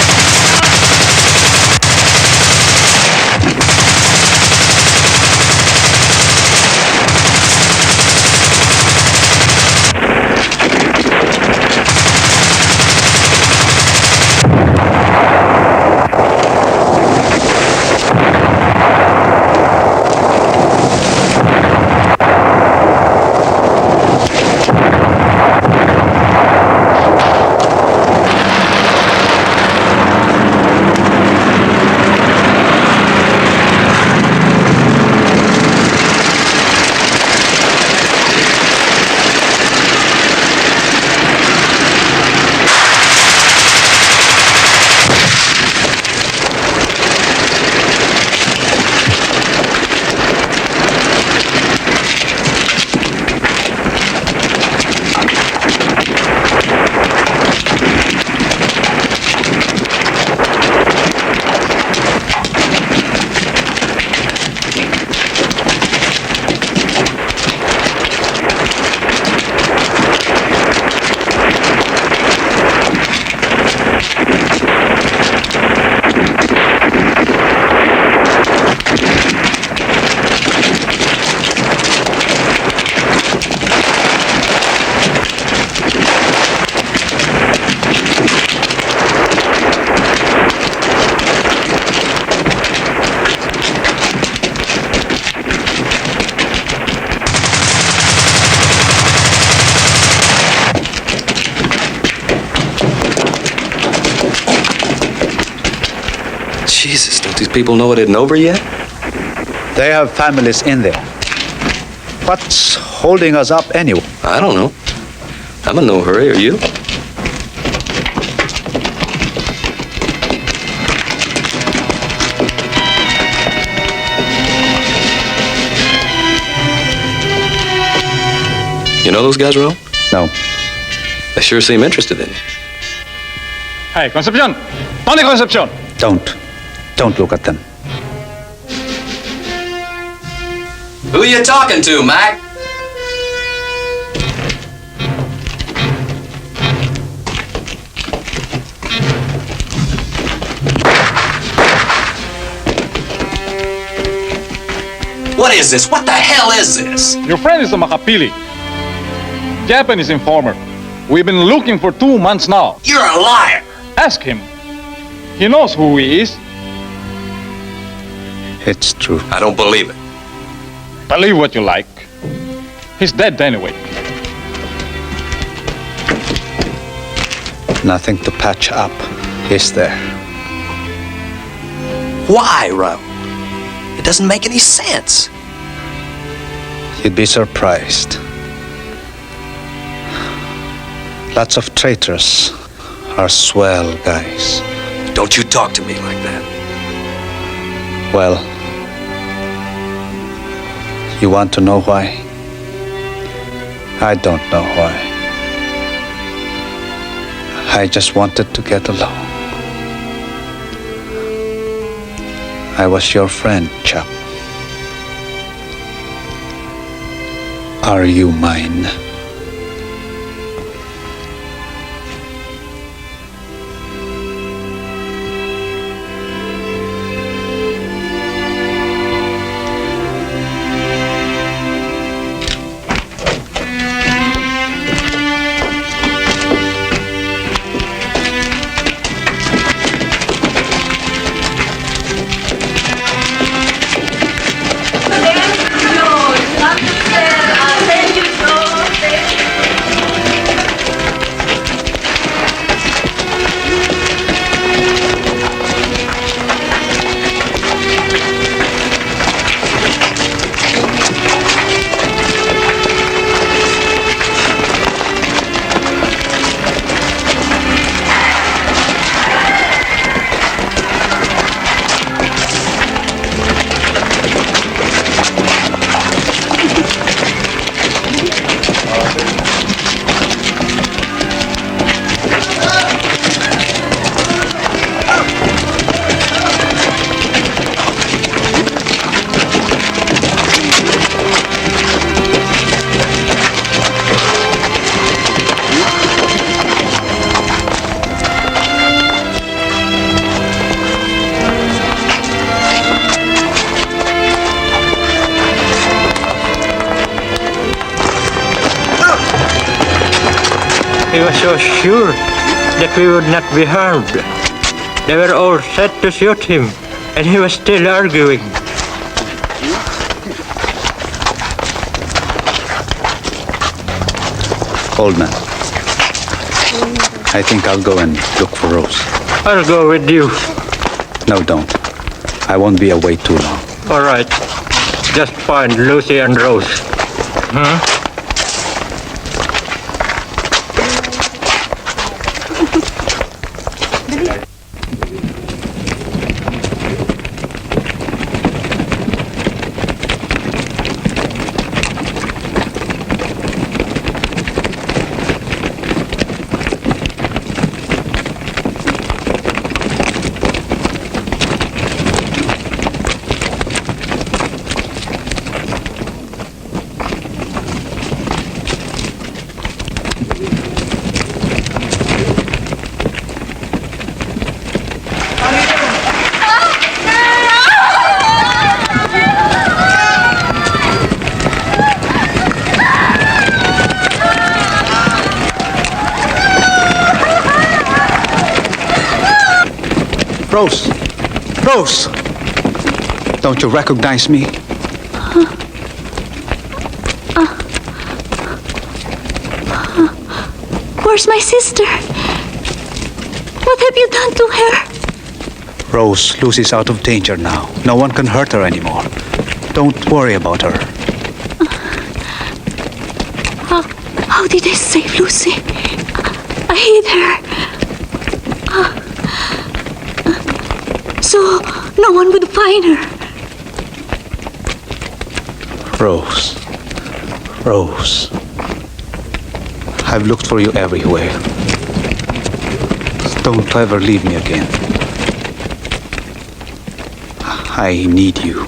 These people know it isn't over yet? They have families in there. What's holding us up anyway? I don't know. I'm in no hurry, are you? You know those guys, Ro? No. They sure seem interested in you. Hey, Concepcion! Tony Concepcion! Don't look at them. Who you talking to, Mac? What is this? What the hell is this? Your friend is a Makapili. Japanese informer. We've been looking for 2 months now. You're a liar! Ask him. He knows who he is. It's true. I don't believe it. Believe what you like. He's dead anyway. Nothing to patch up, is there? Why, Ro? It doesn't make any sense. You'd be surprised. Lots of traitors are swell guys. Don't you talk to me like that. Well, you want to know why? I don't know why. I just wanted to get along. I was your friend, chap. Are you mine? He was so sure that we would not be harmed. They were all set to shoot him, and he was still arguing. Old man, I think I'll go and look for Rose. I'll go with you. No, don't. I won't be away too long. All right. Just find Lucy and Rose. Huh? Rose! Rose! Don't you recognize me? Where's my sister? What have you done to her? Rose, Lucy's out of danger now. No one can hurt her anymore. Don't worry about her. How did I save Lucy? I hid her. So no one would find her. Rose. Rose. I've looked for you everywhere. Don't ever leave me again. I need you.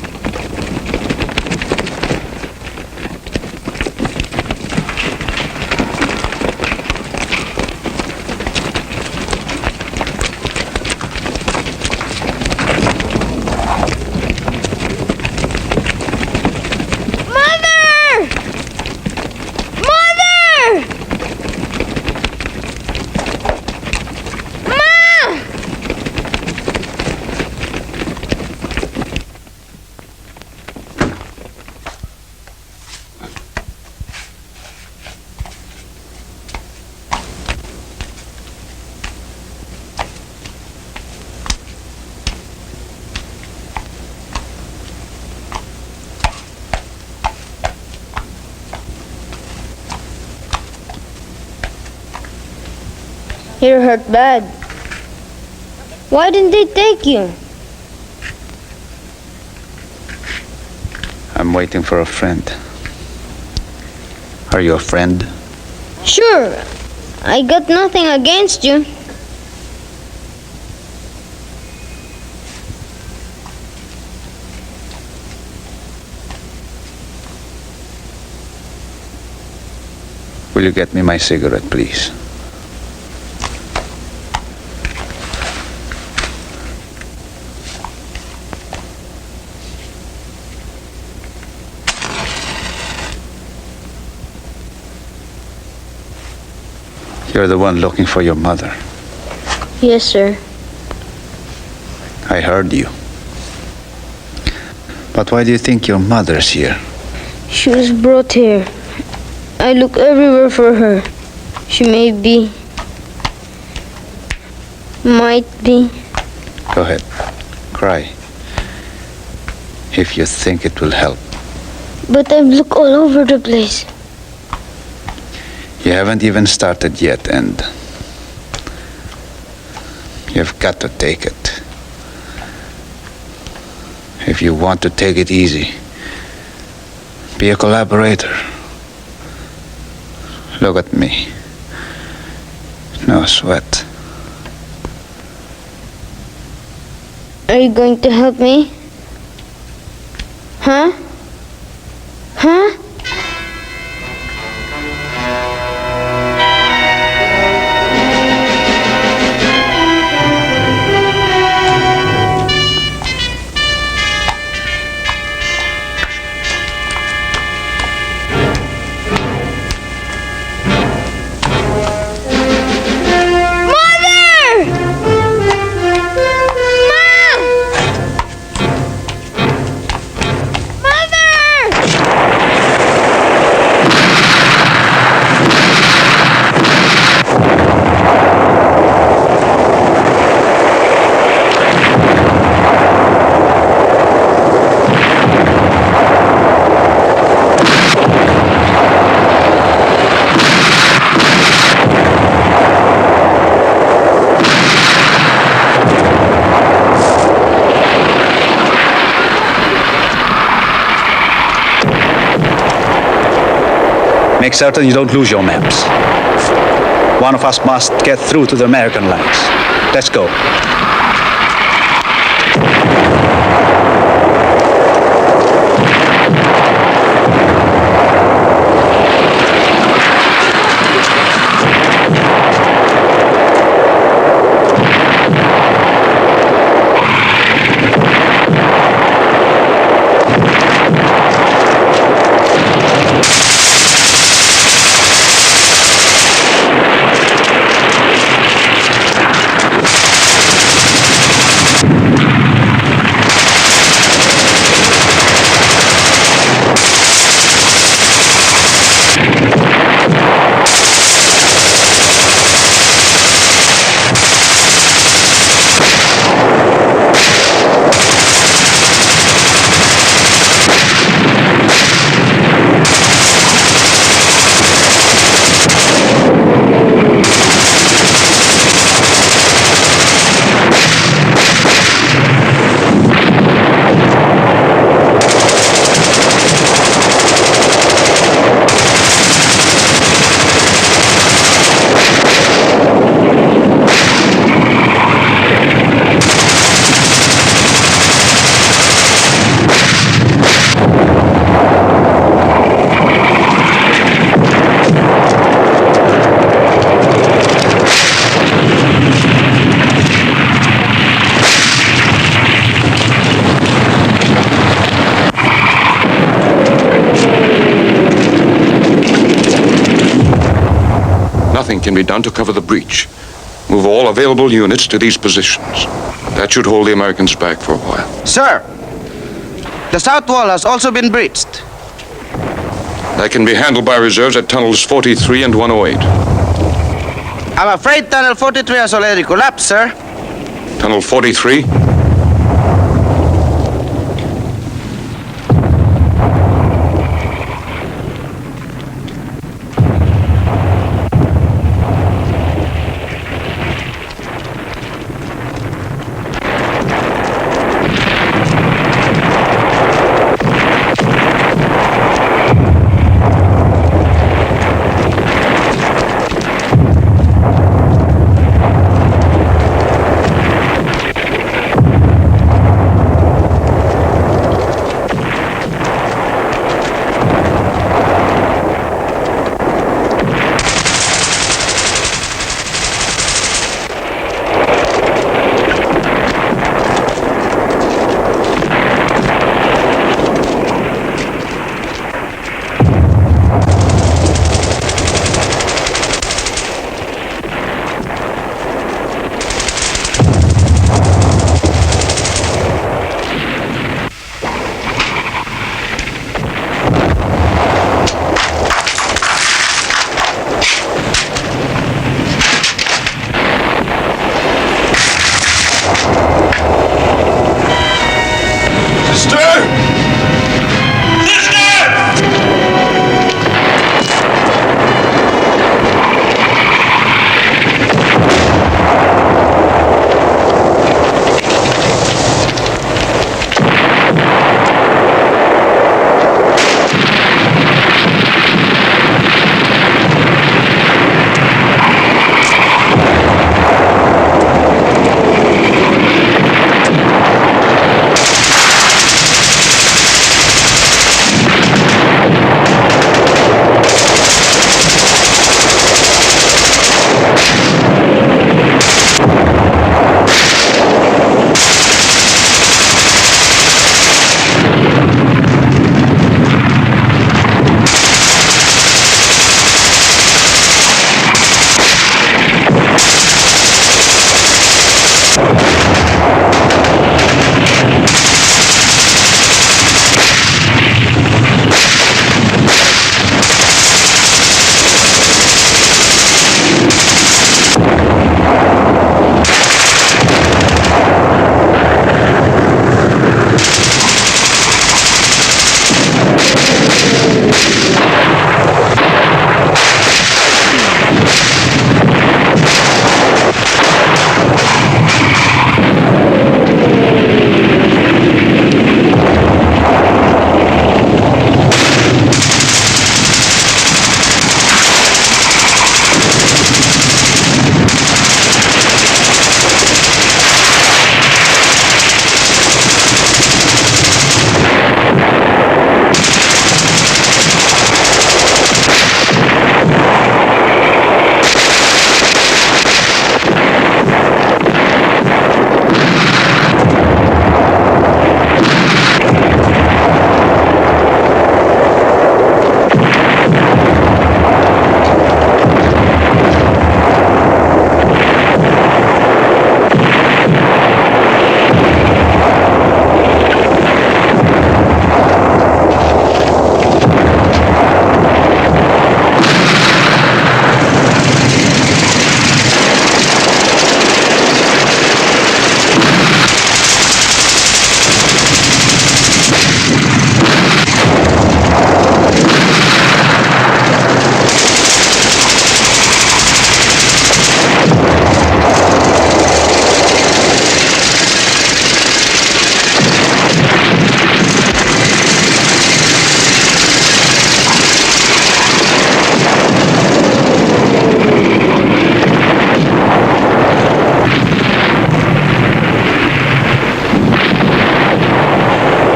You're hurt bad. Why didn't they take you? I'm waiting for a friend. Are you a friend? Sure. I got nothing against you. Will you get me my cigarette, please? You're the one looking for your mother. Yes, sir. I heard you. But why do you think your mother's here? She was brought here. I look everywhere for her. She might be. Go ahead. Cry. If you think it will help. But I've looked all over the place. You haven't even started yet, and you've got to take it. If you want to take it easy, be a collaborator. Look at me. No sweat. Are you going to help me? Huh? Huh? Make certain you don't lose your maps. One of us must get through to the American lines. Let's go. think can be done to cover the breach. Move all available units to these positions. That should hold the Americans back for a while. Sir, the south wall has also been breached. That can be handled by reserves at tunnels 43 and 108. I'm afraid Tunnel 43 has already collapsed, sir. Tunnel 43?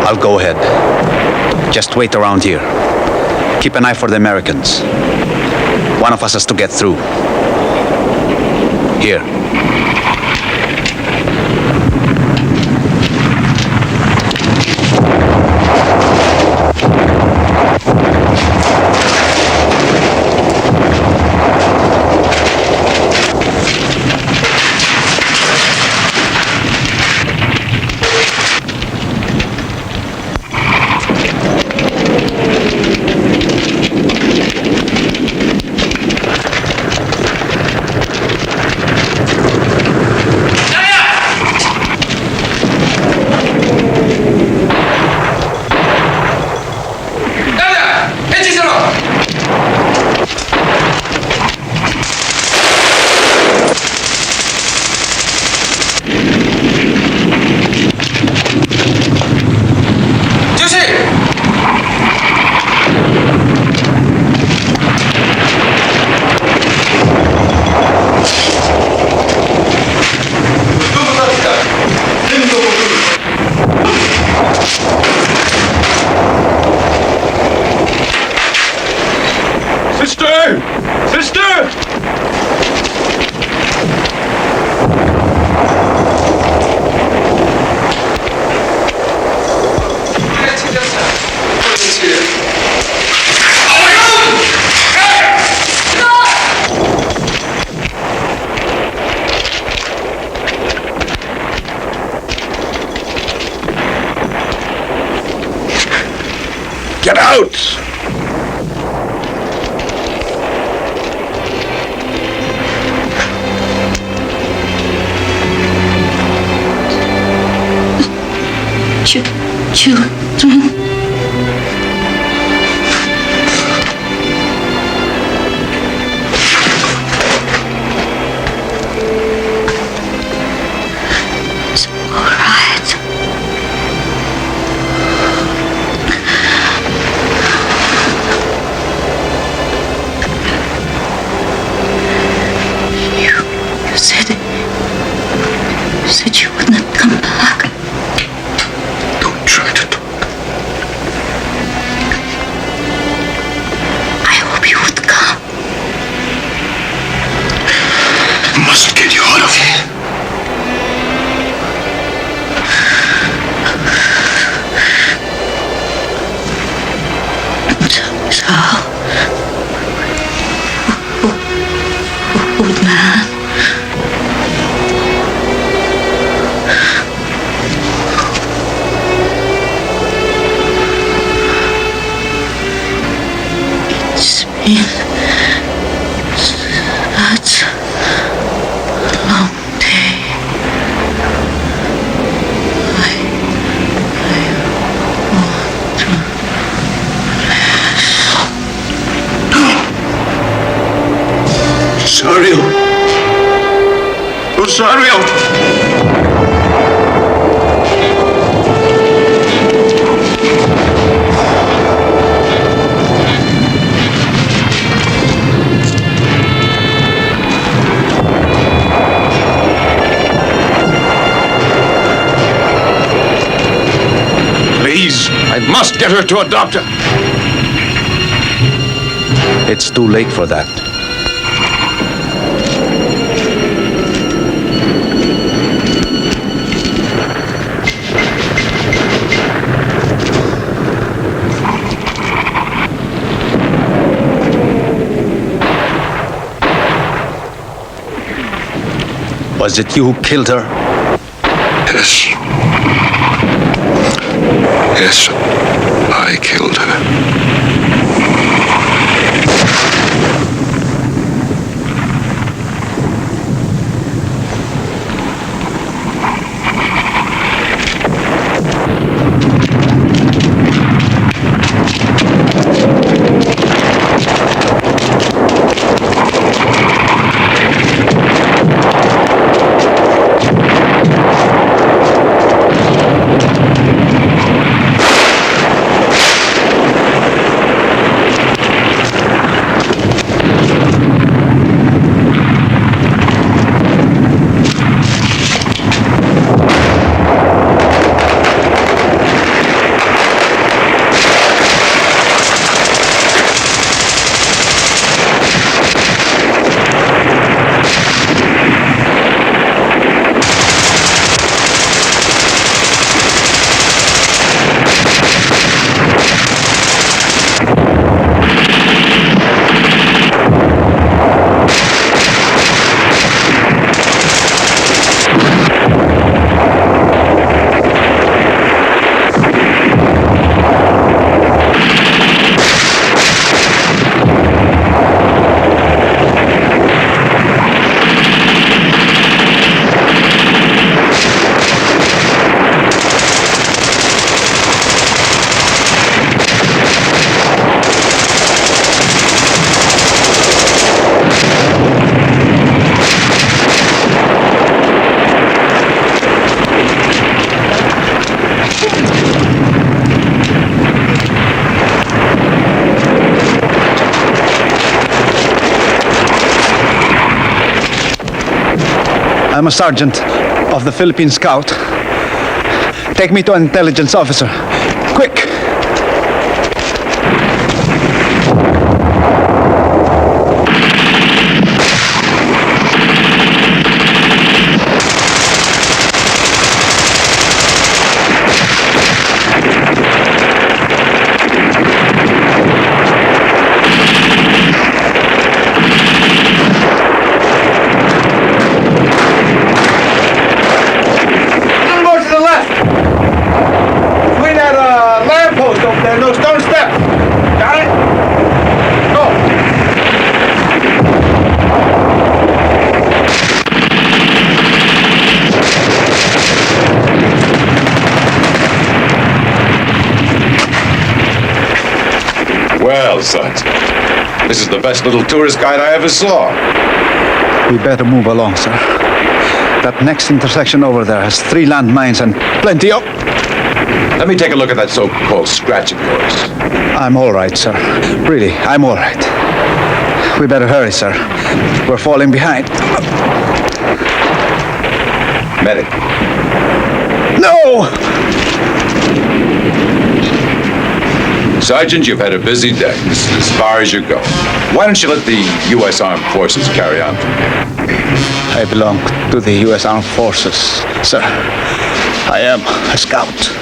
I'll go ahead. Just wait around here. Keep an eye for the Americans. One of us has to get through. Here. Get out! Children. It's all right. You said you would not come back. Don't try to talk. I hope you would come. I must get you out of here. Sal. Old man. It's been such a long day. I want to rest. Rosario! Rosario! Please, I must get her to a doctor. It's too late for that. Was it you who killed her? Yes. Yes, I killed her. I'm a sergeant of the Philippine Scout. Take me to an intelligence officer. Quick! Between that lamp over there. No stone steps. Got it? Go. Well, Sergeant, this is the best little tourist guide I ever saw. We better move along, sir. That next intersection over there has 3 landmines and plenty of... Let me take a look at that so-called scratch of yours. I'm all right, sir. Really, I'm all right. We better hurry, sir. We're falling behind. Medic. No! Sergeant, you've had a busy day. This is as far as you go. Why don't you let the U.S. Armed Forces carry on from here? I belong to the U.S. Armed Forces, sir. I am a scout.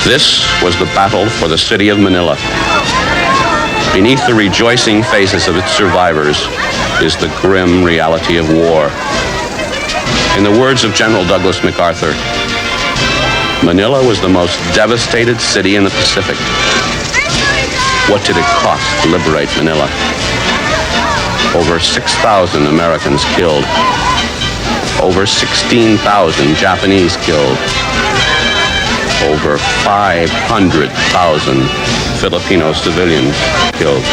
This was the battle for the city of Manila. Beneath the rejoicing faces of its survivors is the grim reality of war. In the words of General Douglas MacArthur, Manila was the most devastated city in the Pacific. What did it cost to liberate Manila? Over 6,000 Americans killed. Over 16,000 Japanese killed. Over 500,000 Filipino civilians killed.